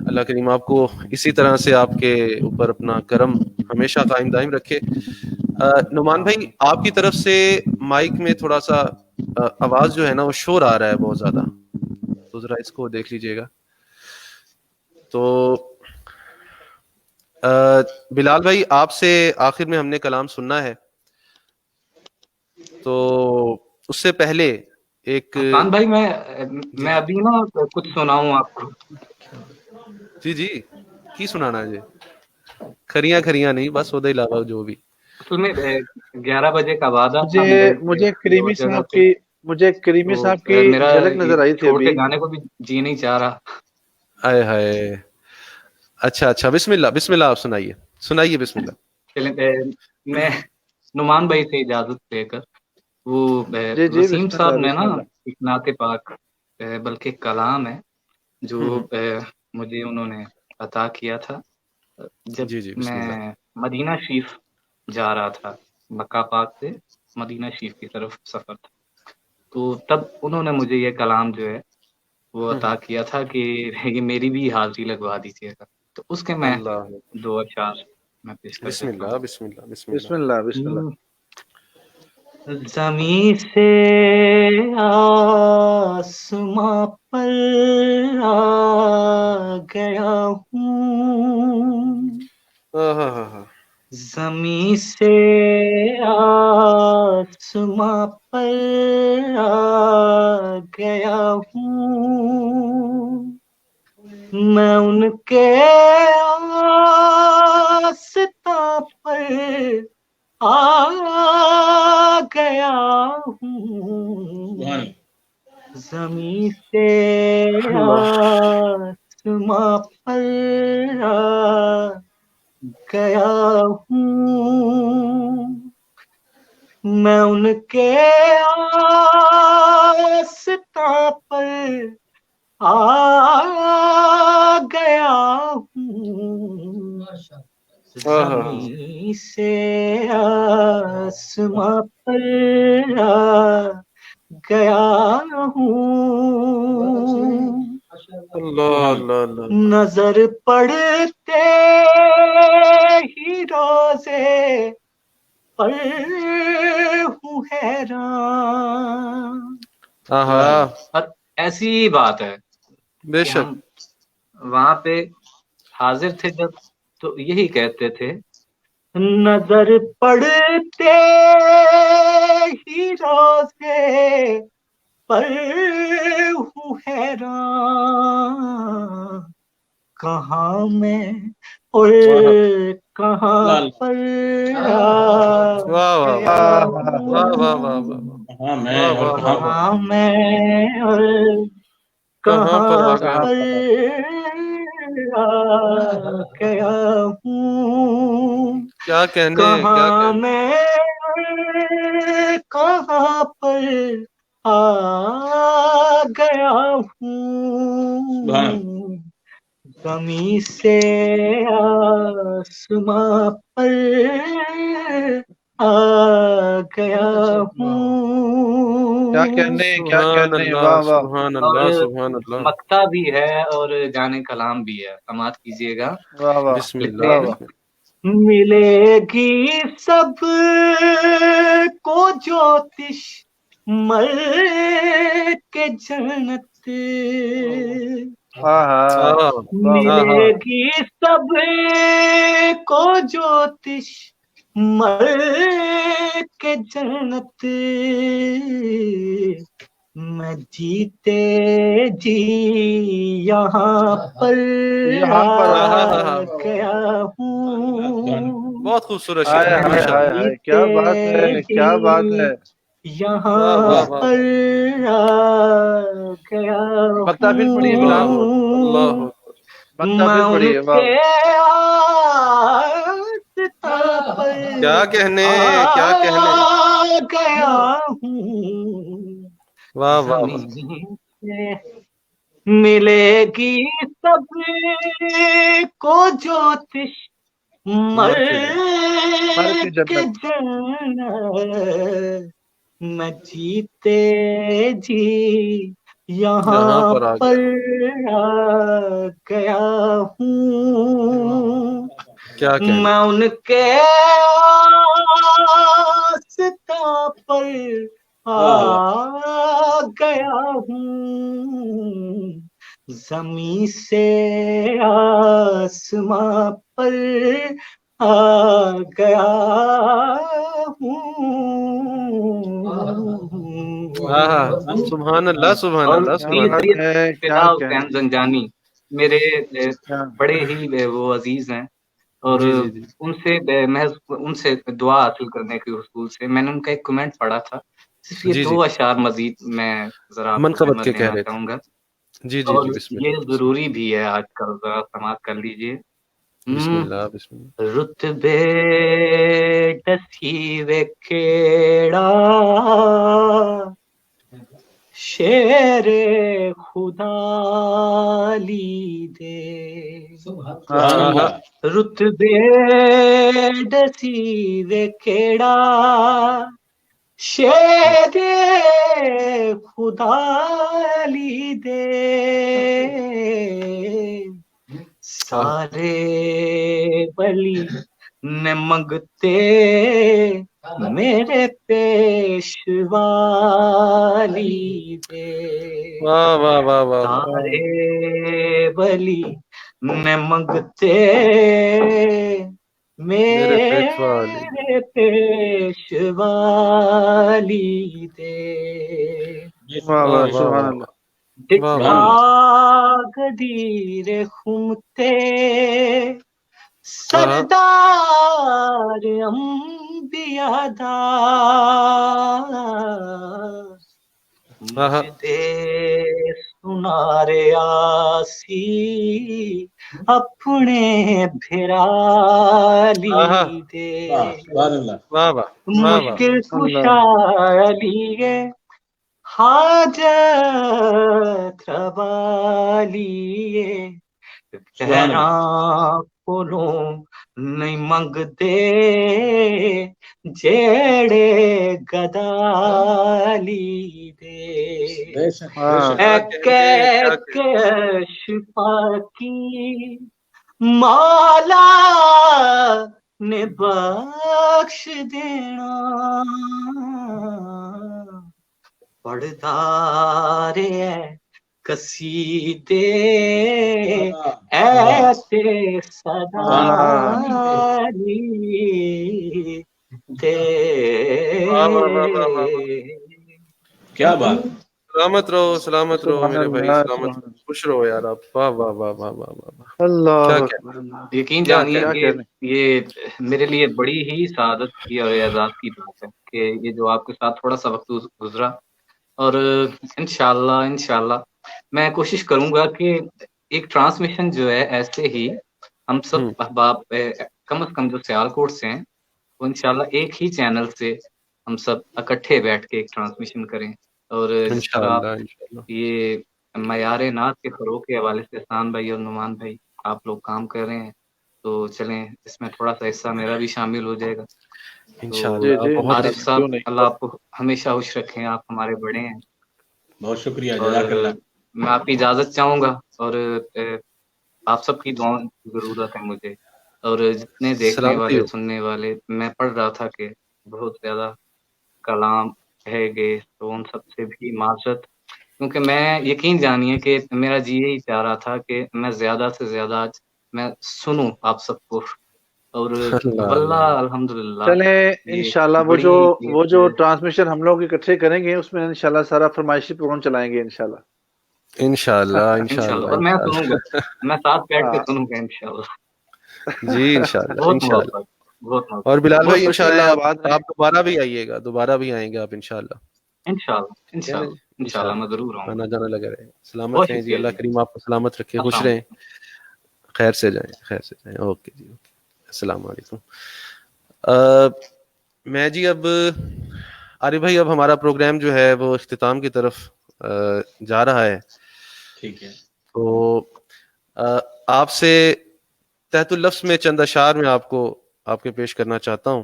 اللہ کریم آپ کو اسی طرح سے آپ کے اوپر اپنا کرم ہمیشہ قائم دائم رکھے. نعمان بھائی آپ کی طرف سے مائک میں تھوڑا سا آواز جو ہے نا وہ شور آ رہا ہے بہت زیادہ, تو ذرا اس کو دیکھ لیجئے گا. تو بلال بھائی آپ سے آخر میں ہم نے کلام سننا ہے, تو اس سے پہلے ایک حسان بھائی میں ابھی نا کچھ سناؤں آپ کو. جی جی کی سنانا ہے جی؟ کھریاں نہیں بس وہ علاوہ جو بھی. اصل میں 11 بجے کا وعدہ تھا مجھے کریمی صاحب کی میرا جھلک نظر آئی تھی چھوڑ ابھی. کے جانے کو بھی جی نہیں چاہ رہا. آئے ہائے اچھا بسم اللہ آپ سنائیے بسم اللہ. چلیں میں نعمان بھائی سے اجازت لے کر وہ جی وسیم بسم صاحب اللہ نے بسم نا اللہ. ایک نعت پاک بلکہ کلام ہے جو مجھے انہوں نے عطا کیا تھا جب جی بسم میں اللہ. مدینہ شریف جا رہا تھا. مکہ پاک سے مدینہ شریف کی طرف سفر تھا, تو تب انہوں نے مجھے یہ کلام جو ہے وہ عطا کیا تھا کہ یہ میری بھی حاضری لگوا دیجیے گا. تو اس کے میں اللہ 2 اشعار میں پیش کر بسم دیتا ہوں. اللہ بسم اللہ بسم بسم اللہ. اللہ بسم اللہ. زمین سے آسماں پر آ گیا ہوں, زمین سے آسماں پر آ گیا ہوں, میں ان کے آستاں پر آ گیا ہوں سبحان زمین سے آسماں پر آ گیا ہوں میں ان کے آستاں پر آ گیا ہوں زمین سے آسماں پر آ گیا ہوں اللہ اللہ اللہ نظر پڑتے ہی روزے پر ہوں حیران ہاں اور ایسی ہی بات ہے بے کہ شک ہم وہاں پہ حاضر تھے جب تو یہی کہتے تھے نظر پڑتے ہی روزے پر ہوں حیران کہاں میں اور کہاں پر واہ واہ واہ واہ واہ واہ واہ کہاں میں واہ اور واہ کہاں واہ پر کہاں میں اور کہاں پر آ کہاں گئے پر آ گیا ہوں کیا کہنے کیا کہاں کہنے میں کہاں پر آ گیا سبحان ہوں زمین سے آسماں پر آ گیا ہوں کیا کہنے کیا سبحان کہنے، اللہ واہ واہ. سبحان اور اللہ سبحان اللہ مکتا بھی ہے اور جانے کلام بھی ہے، سماعت کیجیے گا. واہ واہ بسم لکھتے اللہ واہ ہیں واہ. بسم اللہ ملے گی سب کو جوتش مر کے جنت ہاں ہاں ہاں واہ ملے واہ. ہاں گی سب کو جوتش مر کے جنت میں جیتے جی یہاں پر یہاں پر آ ہاں گیا ہوں بہت خوبصورت شعر ہائے ہے ہائے ماشاء ہائے اللہ ہائے، کیا بات ہے کیا بات ہے. یہاں واہ واہ واہ پر آ گیا مکتا پھر پڑھیے اللہ بلال، اللہ ہوں مکتا میں پھر ان پڑھیے. واہ کے آستاں پر کیا کہنے آ کیا کہنے گیا ہوں واہ واہ واہ زمین سے ملے گی سب کو جوتش مر مر کے جا مر کی کے جنت. جنت میں جیتے جی یہاں یہاں پر آ پر گیا آ گیا ہوں کیا کہنے میں ان کے آستاں پر آ گیا ہوں زمین سے آسماں پر آ گیا ہوں سبحان اللہ سبحان اور اللہ کیا سبحان میر بات اللہ سید ہے، کیا فدا کہنے. حسین زنجانی میرے کیا بڑے ہی وہ عزیز ہیں، اور جی جی جی ان سے محض ان سے دعا حاصل کرنے کے حصول سے میں نے ان کا ایک کمنٹ پڑھا تھا. صرف یہ جی دو جی اشعار مزید میں ذرا آپ کو منقبت خدمت کے کہہ دینا رہے تھے چاہوں گا، جی جی اور جی بسم یہ اللہ ضروری بھی ہے آج کل، ذرا سماعت کر لیجئے. بسم اللہ بسم اللہ رتبے تصحیح کیڑا شیر خدا لی دے سبحان اللہ رتبے تصحیح کیڑا شیر خدا لی دے سارے بلی نے منگتے میرے پیشوالی دے واہ واہ واہ واہ واہ سارے بلی نے منگتے میرے پیشوا علی میرے پیشوالی دے واہ واہ واہ، واہ سبحان واہ اللہ. واہ دکھا واہ گدیر خمتے ہاں سردار بیادا آہا، مجھ دے سنارے آسی اپنے بھرالی آہا، دے واہ سبحان اللہ واہ واہ واہ واہ، مشکل اللہ کشالیے حاجت روالیے سبحان اللہ بہراں کولوں نہیں منگ دے جیڑے گدالی دے بے شک بے ہاں شک اے کیا کہیں گے، کیا کہیں گے۔ شفا کی مولا نے بخش دینا پڑھدارے قصیدے واہ ایسے سبحان اللہ سدالی دے واہ واہ واہ واہ واہ واہ۔ کیا بات سلامت رہو، سلامت رہو سبحان میرے بھائی، اللہ سلامت سبحان رہو، خوش رہو یار آپ، واہ واہ واہ واہ واہ واہ واہ، اللہ کیا اکبر اللہ یقین کیا جانیے کیا کہ کہنے یہ میرے لیے بڑی ہی سعادت کی اور اعزاز کی بات ہے کہ یہ جو آپ کے ساتھ تھوڑا سا وقت گزرا، اور انشاءاللہ میں کوشش کروں گا کہ ایک ٹرانسمیشن جو ہے ایسے ہی ہم سب احباب کم از کم جو سیالکوٹ سے ہیں وہ انشاءاللہ ایک ہی چینل سے ہم سب اکٹھے بیٹھ کے ایک ٹرانسمیشن کریں، اور جس طرح انشاءاللہ انشاءاللہ، یہ معیار نعت کے فروغ کے حوالے سے احسان بھائی اور نعمان بھائی آپ لوگ کام کر رہے ہیں، تو چلیں اس میں تھوڑا سا حصہ میرا بھی شامل ہو جائے گا۔ تو جی انشاءاللہ جی بہت عارف اچھا، صاحب کیوں نہیں اللہ آپ کو ہمیشہ خوش رکھیں، آپ ہمارے بڑے ہیں، بہت شکریہ اور جزاک اللہ میں آپ کی اجازت چاہوں گا، اور آپ سب کی دعاؤں کی ضرورت ہے مجھے، اور جتنے دیکھنے سلامتی والے ہو، سننے والے، میں پڑھ رہا تھا کہ بہت زیادہ کلام ہے گے تو ان سب سے بھی معذرت، کیونکہ میں یقین جانیے کہ میرا جی یہی چاہ رہا تھا کہ میں زیادہ سے زیادہ آج میں سنوں آپ سب کو، اور اللہ واللہ اللہ، الحمدللہ چلیں یہ انشاءاللہ وہ بڑی جو ٹرانسمیشن ہم لوگ اکٹھے کریں گے اس میں انشاءاللہ سارا فرمائشی پروگرام چلائیں گے انشاءاللہ انشاءاللہ انشاءاللہ، انشاءاللہ اور میں سنوں گا، انشاءاللہ، میں ساتھ بیٹھ کے ہاں سنوں گا انشاءاللہ، جی انشاءاللہ بہت انشاءاللہ، محبت، بہت اور محبت، بلال بہت بھائی خوش انشاءاللہ رہیں آباد رہیں آپ دوبارہ بھی آئیے گا، دوبارہ بھی آئیں گے آپ انشاءاللہ، انشاءاللہ ٹھیک ہے نا انشاءاللہ جی، انشاءاللہ میں انشاءاللہ ضرور آؤں گا۔ آنا جانا لگا رہے، سلامت بہت رہیں جی، شکریہ اللہ جی، کریم آپ کو سلامت رکھے، خوش السلام رہیں، علیکم۔ خیر سے جائیں، خیر سے جائیں، اوکے جی، اوکے، السلام علیکم۔ میں جی اب عارف بھائی اب ہمارا پروگرام جو ہے وہ اختتام کی طرف جا رہا ہے، ٹھیک ہے تو آپ سے تحت اللفظ میں چند اشعار میں آپ کو آپ کے پیش کرنا چاہتا ہوں،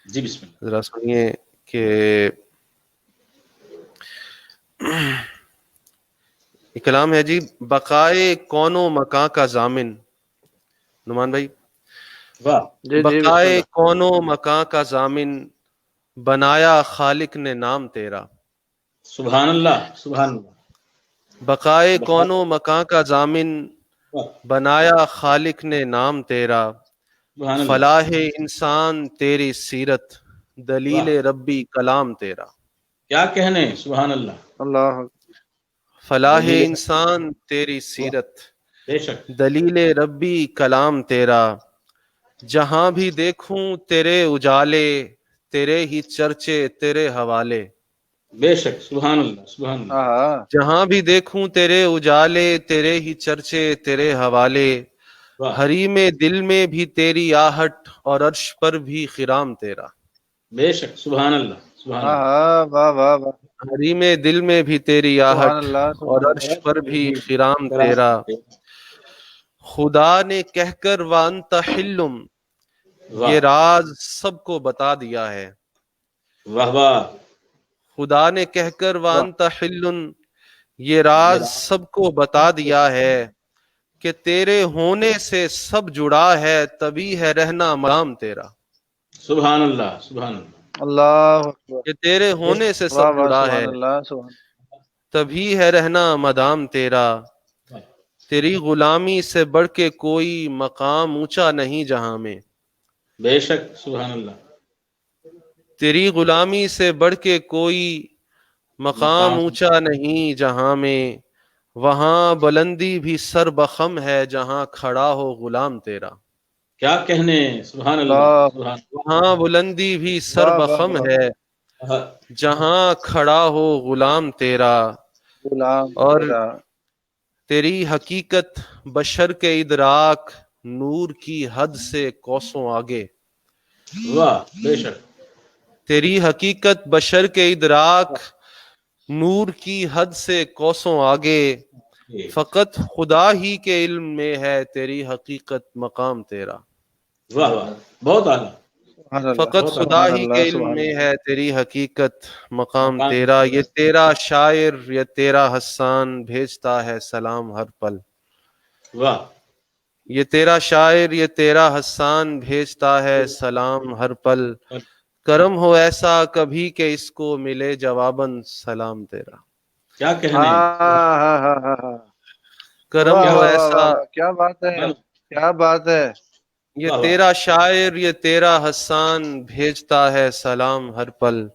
جی بسم اللہ ذرا سنیے کہ یہ کلام ہے جی، بقائے کون و مکان کا ضامن، نعمان بھائی، واہ جی جی بسم بقائے اللہ کون و مکان کا ضامن بنایا خالق نے نام تیرا، سبحان اللہ سبحان اللہ بقائے بقا کون و مکان کا ضامن واہ بنایا خالق نے نام تیرا، سبحان اللہ فلاح انسان تیری سیرت دلیل واہ ربی کلام تیرا، کیا کہنے سبحان اللہ اللہ فلاح دلیل انسان تیری واہ سیرت بے شک دلیل ربی کلام تیرا، جہاں بھی دیکھوں تیرے اجالے تیرے ہی چرچے تیرے حوالے، بے شک سبحان اللہ سبحان اللہ ہاں جہاں بھی دیکھوں تیرے اجالے تیرے ہی چرچے تیرے حوالے، واہ حریم دل میں بھی تیری آہٹ اور عرش پر بھی خرام تیرا، بے شک سبحان اللہ سبحان اللہ ہاں واہ واہ واہ حریم دل میں بھی تیری سبحان آہٹ اللہ اور سبحان اللہ عرش پر بھی بھی خرام کرام تیرا، تیرا۔ خدا نے کہہ کر وانت حلم واہ یہ راز سب کو بتا دیا ہے، واہ واہ خدا نے کہہ کر واہ وانت حلم یہ یہ راز رات سب کو بتا دیا ہے، کہ تیرے ہونے سے سب جڑا ہے تبھی ہے رہنا مدام تیرا، سبحان اللہ سبحان اللہ اللہ اکبر کہ تیرے بے ہونے سے واہ سب واہ جڑا ہے سبحان اللہ سبحان تبھی ہے رہنا مدام تیرا، شک تیری غلامی سے بڑھ کے کوئی مقام اونچا نہیں جہاں میں، بے شک سبحان اللہ تیری غلامی سے بڑھ کے کوئی مقام مقام اونچا نہیں جہاں میں، وہاں بلندی بھی سر بخم ہے جہاں کھڑا ہو غلام تیرا، کیا کہنے، سبحان اللہ، اللہ، سبحان وہاں بلندی بھی سر واہ واہ بخم واہ، ہے، اللہ۔ جہاں کھڑا ہو غلام تیرا، غلام اور تیرا، تیری حقیقت بشر کے ادراک نور کی حد سے کوسوں آگے، واہ، بے شک، تیری حقیقت بشر کے ادراک نور کی حد سے کوسوں آگے، فقط خدا ہی کے علم میں ہے تیری حقیقت مقام تیرا، واہ واہ، بہت اعلیٰ، سبحان اللہ، فقط بہت خدا سبحان ہی اللہ، کے علم سبحان میں اللہ، ہے تیری حقیقت مقام مقام تیرا، تیرا۔ یہ تیرا شاعر یہ تیرا حسان بھیجتا ہے سلام ہر پل، واہ، یہ تیرا شاعر یہ تیرا حسان بھیجتا ہے سلام ہر پل، کرم ہو ایسا کبھی کہ اس کو ملے جواباً سلام تیرا، کیا کہنے، ہاں ہاں ہاں ہاں ہاں، کرم واہ ہو واہ واہ ایسا، واہ واہ، کیا بات ہے، کیا بات ہے، یہ واہ واہ، تیرا شاعر یہ تیرا حسان بھیجتا ہے سلام ہر پل،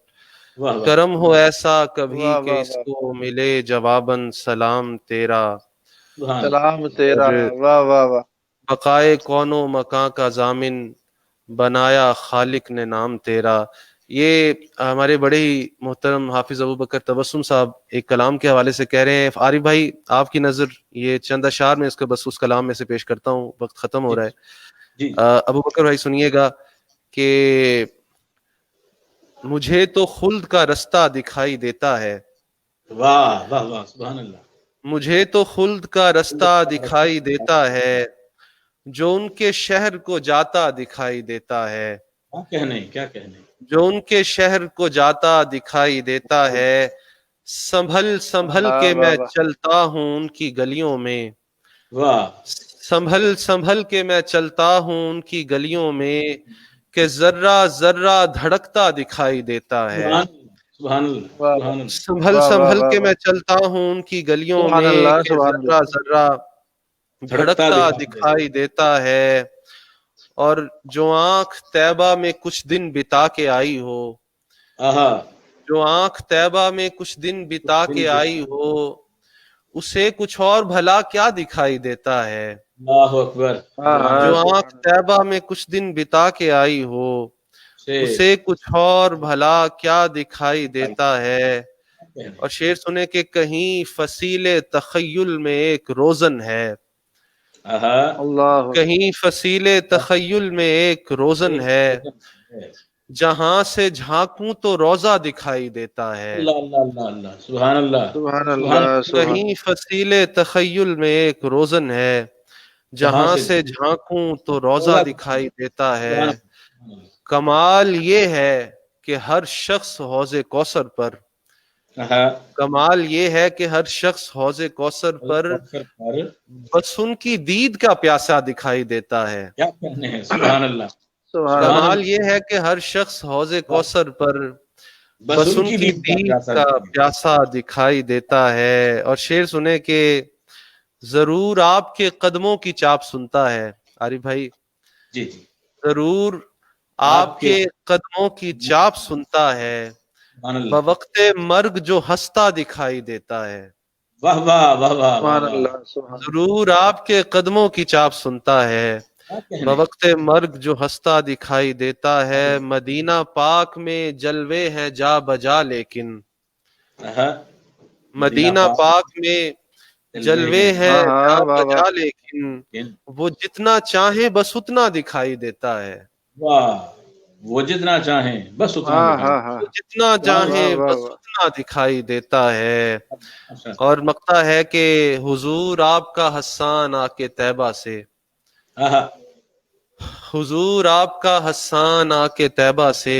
واہ واہ، کرم ہو ایسا کبھی واہ کہ واہ اس واہ، کو ملے جواباً سلام تیرا، سبحان اللہ، سلام تیرا، اور واہ واہ واہ، بقائے کون و مکان کا ضامن بنایا خالق نے نام تیرا، یہ ہمارے بڑے ہی محترم حافظ ابو بکر تبسم صاحب ایک کلام کے حوالے سے کہہ رہے ہیں، عارف بھائی آپ کی نظر یہ چند اشعار میں اس کو بس اس کلام میں سے پیش کرتا ہوں، وقت ختم ہو جی رہا ہے، جی، ابو بکر بھائی سنیے گا کہ مجھے تو خلد کا رستہ دکھائی دیتا ہے، واہ واہ واہ، سبحان اللہ، مجھے تو خلد کا رستہ دکھائی دیتا ہے، جو ان کے شہر کو جاتا دکھائی دیتا ہے، کیا کہنے، کیا کہنے، جو ان کے شہر کو جاتا دکھائی دیتا ہے، سنبھل سنبھل واہ کے واہ میں واہ، چلتا ہوں ان کی گلیوں میں، واہ، سنبھل سنبھل کے میں چلتا ہوں ان کی گلیوں میں، کہ ذرہ ذرہ دھڑکتا دکھائی دیتا ہے، سبحان اللہ، سبحان اللہ، واہ سبحان اللہ، سنبھل واہ واہ سنبھل واہ کے واہ، میں چلتا ہوں ان کی گلیوں سبحان میں، اللہ، کہ سبحان ذرہ اللہ، ذرہ دھڑکتا دھڑکتا دکھائی دے، دکھائی دیتا ہے، اور جو آنکھ طیبہ میں کچھ دن بتا کے آئی ہو، آہا، جو آنکھ طیبہ میں کچھ دن بتا دن کے کے، آئی ہو، اسے کچھ اور بھلا کیا دکھائی دیتا ہے، اللہ اکبر، ہاں سبحان ہاں، جو اللہ، آنکھ سبحان اللہ، طیبہ میں کچھ دن بتا کے آئی ہو، سے اسے کچھ اور بھلا کیا دکھائی دیتا ہے، کہنے، اور شعر سنے کہ کہیں فصیل تخیل میں ایک روزن ہے، آہا، اللہ، کہیں فصیل تخیل میں ایک روزن ہے، جہاں سے جھانکوں تو روزہ دکھائی دیتا ہے، اللہ اللہ اللہ اللہ، سبحان اللہ، سبحان سبحان اللہ، اللہ، سبحان کہیں فصیل تخیل میں ایک روزن ہے، جہاں جہاں سے سے جھانکوں تو روزہ روزہ دکھائی دیتا ہے، سبحان اللہ، کمال یہ ہے کہ ہر شخص حوض کوثر پر، آہا، کمال یہ ہے کہ ہر شخص حوض کوثر پر پر بس ان کی دید کا پیاسا دکھائی دیتا ہے، کیا کہنے ہیں، سبحان اللہ، سبحان سبحان اللہ، کمال اللہ، یہ ہے کہ ہر شخص حوض کوثر پر بس بس ان ان کی کی دید کا دید پیاسا کا دکھائی، پیاسا دکھائی دیتا ہے، اور شعر سنے کہ ضرور آپ کے قدموں کی چاپ سنتا ہے، عارف بھائی جی جی، ضرور آپ کے قدموں کی چاپ سنتا ہے، سبحان اللہ، بوقت مرگ جو ہنستا دکھائی دیتا ہے، واہ واہ واہ واہ واہ سبحان واہ، اللہ، سبحان اللہ، ضرور آپ کے قدموں کی چاپ سنتا ہے، کیا کہنے، بوقت مرگ جو ہنستا دکھائی دیتا ہے، مدینہ پاک میں جلوے ہیں جا بجا لیکن، آہا، مدینہ پاک میں جلوے ہیں ہاں ہاں، جا واہ واہ، بجا لیکن، وہ جتنا چاہے بس اتنا دکھائی دیتا ہے، واہ، وہ جتنا چاہیں بس اتنا ہاں دکھائیں، ہاں ہاں، وہ جتنا سبحان چاہے واہ واہ بس واہ، اتنا دکھائی دیتا ہے، اللہ، اور مقطع ہے کہ حضور آپ کا حسان آ کے طیبہ سے، آہا، حضور آپ کا حسان آ کے طیبہ سے،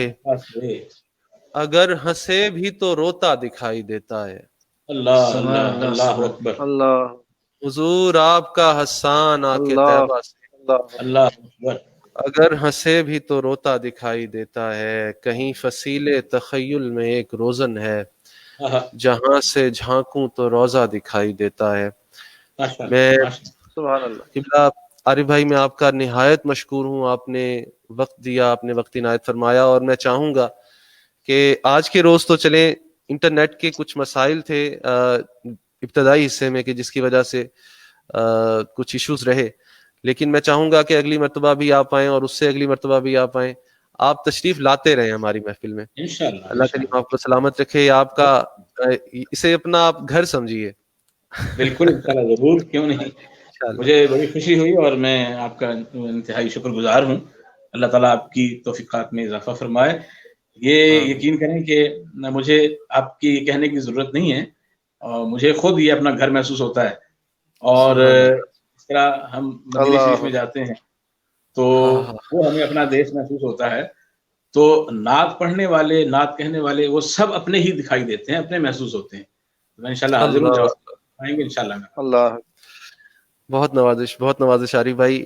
اگر ہنسے بھی تو روتا دکھائی دیتا ہے، اللہ سبحان اللہ اللہ، اللہ سبحان اکبر، اللہ، حضور آپ کا حسان آ کے اللہ، طیبہ سے، اللہ، اللہ اکبر، اگر ہنسے بھی تو روتا دکھائی دیتا ہے، کہیں فصیل تخیل میں ایک روزن ہے، آہا، جہاں سے جھانکوں تو روزہ دکھائی دیتا ہے، ماشاء میں اللہ، ماشاء سبحان اللہ، قبلہ عارف بھائی میں آپ کا نہایت مشکور ہوں، آپ نے وقت دیا، آپ نے وقت عنایت فرمایا، اور میں چاہوں گا کہ آج کے روز تو چلیں انٹرنیٹ کے کچھ مسائل تھے ابتدائی حصے میں کہ جس کی وجہ سے کچھ ایشوز رہے، لیکن میں چاہوں گا کہ اگلی مرتبہ بھی آپ آئیں اور اس سے اگلی مرتبہ بھی آپ آئیں. آپ تشریف لاتے رہیں ہماری محفل میں. انشاءاللہ اللہ کریم آپ کو سلامت رکھے. آپ کا اسے اپنا آپ گھر سمجھیے. بالکل انشاءاللہ ضرور، کیوں نہیں. مجھے بڑی خوشی ہوئی اور میں آپ کا انتہائی شکر گزار ہوں. اللہ تعالیٰ آپ کی توفیقات میں اضافہ فرمائے. یہ یقین کریں کہ مجھے آپ کی کہنے کی ضرورت نہیں ہے، اور مجھے خود یہ اپنا گھر محسوس ہوتا ہے. اور اس طرح ہم مدینہ شریف میں جاتے ہیں تو وہ ہمیں اپنا دیش محسوس ہوتا ہے. تو نعت پڑھنے والے، نعت کہنے والے، وہ سب اپنے ہی دکھائی دیتے ہیں، اپنے محسوس ہوتے ہیں. میں انشاءاللہ حاضر ہوں، جواب آئیں گے انشاءاللہ. اللہ بہت نوازش، بہت نوازش عارف بھائی.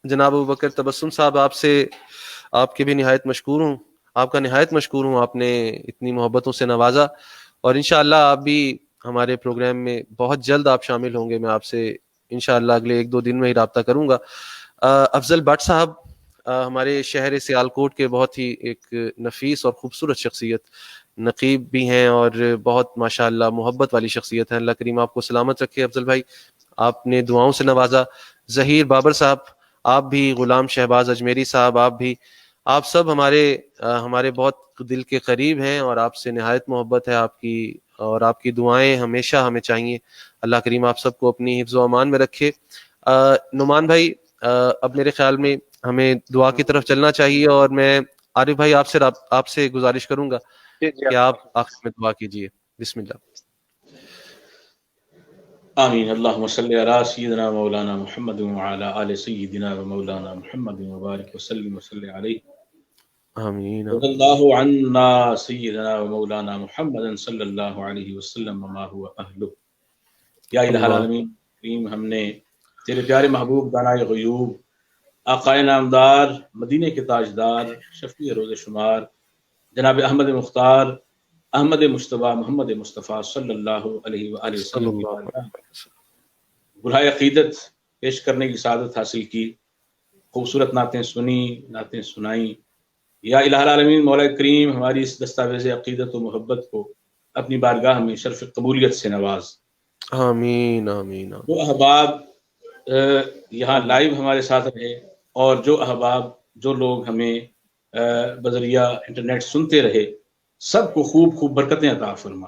جناب ابوبکر تبسم صاحب، آپ کے بھی نہایت مشکور ہوں. آپ کا نہایت مشکور ہوں، آپ نے اتنی محبتوں سے نوازا. اور انشاءاللہ آپ بھی ہمارے پروگرام میں بہت جلد آپ شامل ہوں گے. میں آپ سے انشاءاللہ اگلے 1-2 دن میں ہی رابطہ کروں گا. افضل بٹ صاحب ہمارے شہر سیالکوٹ کے بہت ہی ایک نفیس اور خوبصورت شخصیت، نقیب بھی ہیں اور بہت ماشاءاللہ محبت والی شخصیت ہے. اللہ کریم آپ کو سلامت رکھے. افضل بھائی آپ نے دعاؤں سے نوازا. ظہیر بابر صاحب آپ بھی، غلام شہباز اجمیری صاحب آپ بھی، آپ سب ہمارے بہت دل کے قریب ہیں اور آپ سے نہایت محبت ہے آپ کی، اور آپ کی دعائیں ہمیشہ ہمیں چاہیے. اللہ کریم آپ سب کو اپنی حفظ و امان میں رکھے. نعمان بھائی اب میرے خیال میں ہمیں دعا کی طرف چلنا چاہیے، اور میں عارف بھائی آپ سے گزارش کروں گا کہ آپ آخر میں دعا کیجیے. بسم اللہ. آمین. اللہم صلی علی سیدنا مولانا محمد وعلی آل سیدنا و مولانا محمد وبارک وسلم وصلی علیہ. آمین. رضی اللہ عنا سیدنا و مولانا محمد صلی اللہ علیہ وسلم وما هو اہلہ. یا الہ العالمین کریم، ہم نے تیرے پیارے محبوب دانائے غیوب، آقائے نامدار، مدینے کے تاجدار، شفیع روز شمار، جناب احمد مختار، احمد مجتبیٰ محمد مصطفیٰ صلی اللہ علیہ وآلہ وسلم کی برائے عقیدت پیش کرنے کی سعادت حاصل کی. خوبصورت نعتیں سنی، نعتیں سنائیں. یا الہ العالمین مولا کریم، ہماری اس دستاویز عقیدت و محبت کو اپنی بارگاہ میں شرف قبولیت سے نواز. آمین آمین. جو احباب یہاں لائیو ہمارے ساتھ رہے، اور جو احباب، جو لوگ ہمیں بذریعہ انٹرنیٹ سنتے رہے، سب کو خوب خوب برکتیں عطا فرما.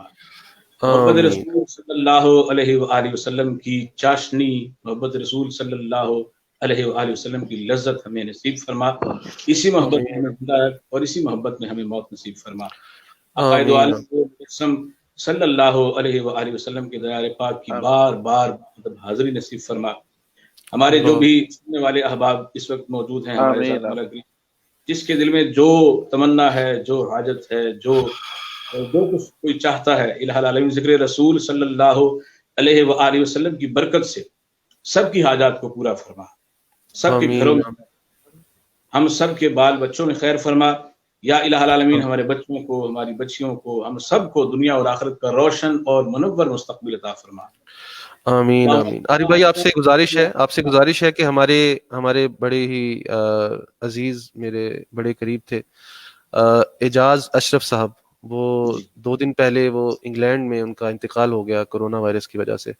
محبت رسول صلی اللہ علیہ وآلہ وسلم کی چاشنی، محبت رسول صلی اللہ علیہ وآلہ وسلم کی لذت ہمیں نصیب فرما. اسی محبت میں ہمیں زندہ رکھ اور اسی محبت میں ہمیں موت نصیب فرما. عقائد عالم صلی اللہ علیہ وآلہ وسلم کے دیار پاک کی بار بار حاضری نصیب فرما. ہمارے جو بھی سننے والے احباب اس وقت موجود ہیں ہمارے ساتھ، جس کے دل میں جو تمنا ہے، جو حاجت ہے، جو کچھ کوئی چاہتا ہے، الہ العالمین ذکر رسول صلی اللہ علیہ وآلہ وسلم کی برکت سے سب کی حاجات کو پورا فرما. سب کے گھروں میں، ہم سب کے بال بچوں میں خیر فرما. یا الہ العالمین ہمارے بچوں کو، ہماری بچیوں کو، ہم سب کو دنیا اور آخرت کا روشن اور منور مستقبل عطا فرما. آمین آمین. عارف بھائی آپ سے گزارش ہے کہ ہمارے بڑے ہی عزیز، میرے بڑے قریب تھے اعجاز اشرف صاحب، وہ 2 دن پہلے وہ انگلینڈ میں ان کا انتقال ہو گیا کورونا وائرس کی وجہ سے.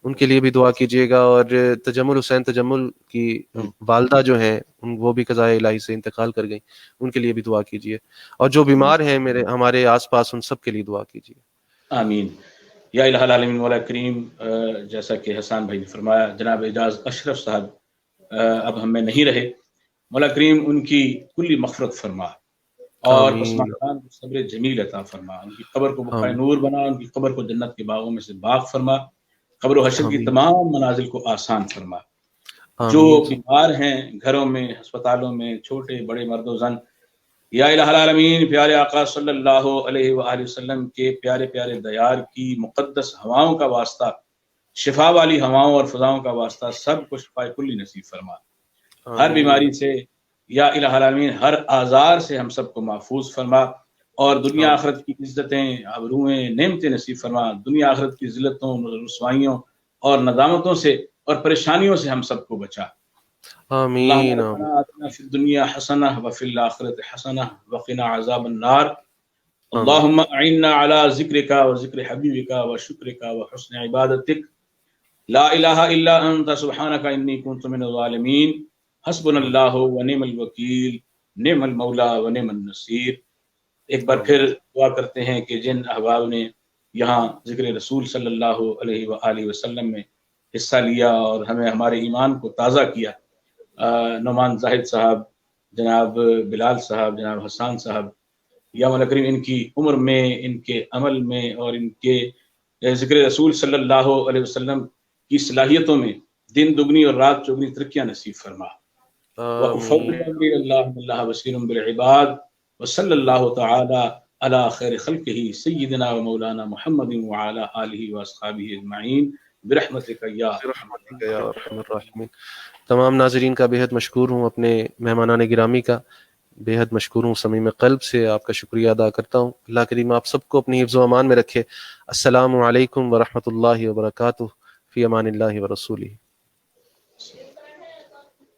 ان کے لیے بھی دعا کیجیے گا. اور تجمل حسین تجمل کی والدہ جو ہیں وہ بھی قضاء الہی سے انتقال کر گئیں، ان کے لیے بھی دعا کیجیے. اور جو بیمار ہیں ہمارے آس پاس، ان سب کے لیے دعا کیجیے. آمین. یا الہ العالمین مولا کریم، جیسا کہ حسان بھائی نے فرمایا، جناب اعجاز اشرف صاحب اب ہم میں نہیں رہے. مولا کریم ان کی کلی مغفرت فرما اور پسماندان کو صبر جمیل عطا فرما. ان کی قبر کو بقائے نور بنا، ان کی قبر کو جنت کے باغوں میں سے باغ فرما. قبر و حشر کی تمام منازل کو آسان فرما. جو بیمار ہیں گھروں میں، ہسپتالوں میں، چھوٹے بڑے مرد و زن، یا الہ العالمین پیارے آقا صلی اللہ علیہ وآلہ وسلم کے پیارے پیارے دیار کی مقدس ہواؤں کا واسطہ، شفا والی ہواؤں اور فضاؤں کا واسطہ، سب کو شفا کلی نصیب فرما. ہر بیماری سے یا الہ العالمین ہر آزار سے ہم سب کو محفوظ فرما، اور دنیا آخرت کی عزتیں، آبروئیں، نعمتیں نصیب فرما. دنیا آخرت کی ذلتوں، رسوائیوں اور ندامتوں سے اور پریشانیوں سے ہم سب کو بچا. آمین. آتنا فی الدنیا حسنہ وفی الآخرۃ حسنہ وقنا عذاب النار. اللہم اعنا علی ذکرک و ذکر حبیبک و شکرک و حسن عبادتک لا الہ الا انت سبحانک انی کنت من الظالمین حسبنا اللہ و نعم الوکیل نعم المولا و نعم النصیر۔ ایک بار پھر دعا کرتے ہیں کہ جن احباب نے یہاں ذکر رسول صلی اللہ علیہ وآلہ وسلم میں حصہ لیا اور ہمیں ہمارے ایمان کو تازہ کیا، نعمان زاہد صاحب، جناب بلال صاحب، جناب حسان صاحب، یا مولا کریم ان کی عمر میں، ان کے عمل میں اور ان کے ذکر رسول صلی اللہ علیہ وسلم کی صلاحیتوں میں دن دگنی اور رات چگنی ترقیاں نصیب فرما۔ وَأُفَوِّضُ أَمْرِي إِلَى اللَّهِ إِنَّ اللَّهَ بَصِيرٌ بِالْعِبَادِ وصلی اللہ تعالی علی خیر خلقہ سیدنا و مولانا محمد وعلی آلہ واصحابہ اجمعین برحمتک یا برحمتک یا ارحم الراحمین۔ تمام ناظرین کا بے حد مشکور ہوں، اپنے مہمانان گرامی کا بے حد مشکور ہوں، صمیم قلب سے آپ کا شکریہ ادا کرتا ہوں۔ اللہ کریم آپ سب کو اپنی حفظ و امان میں رکھے۔ السلام علیکم ورحمۃ اللہ وبرکاتہ، فی امان اللہ ورسولہ۔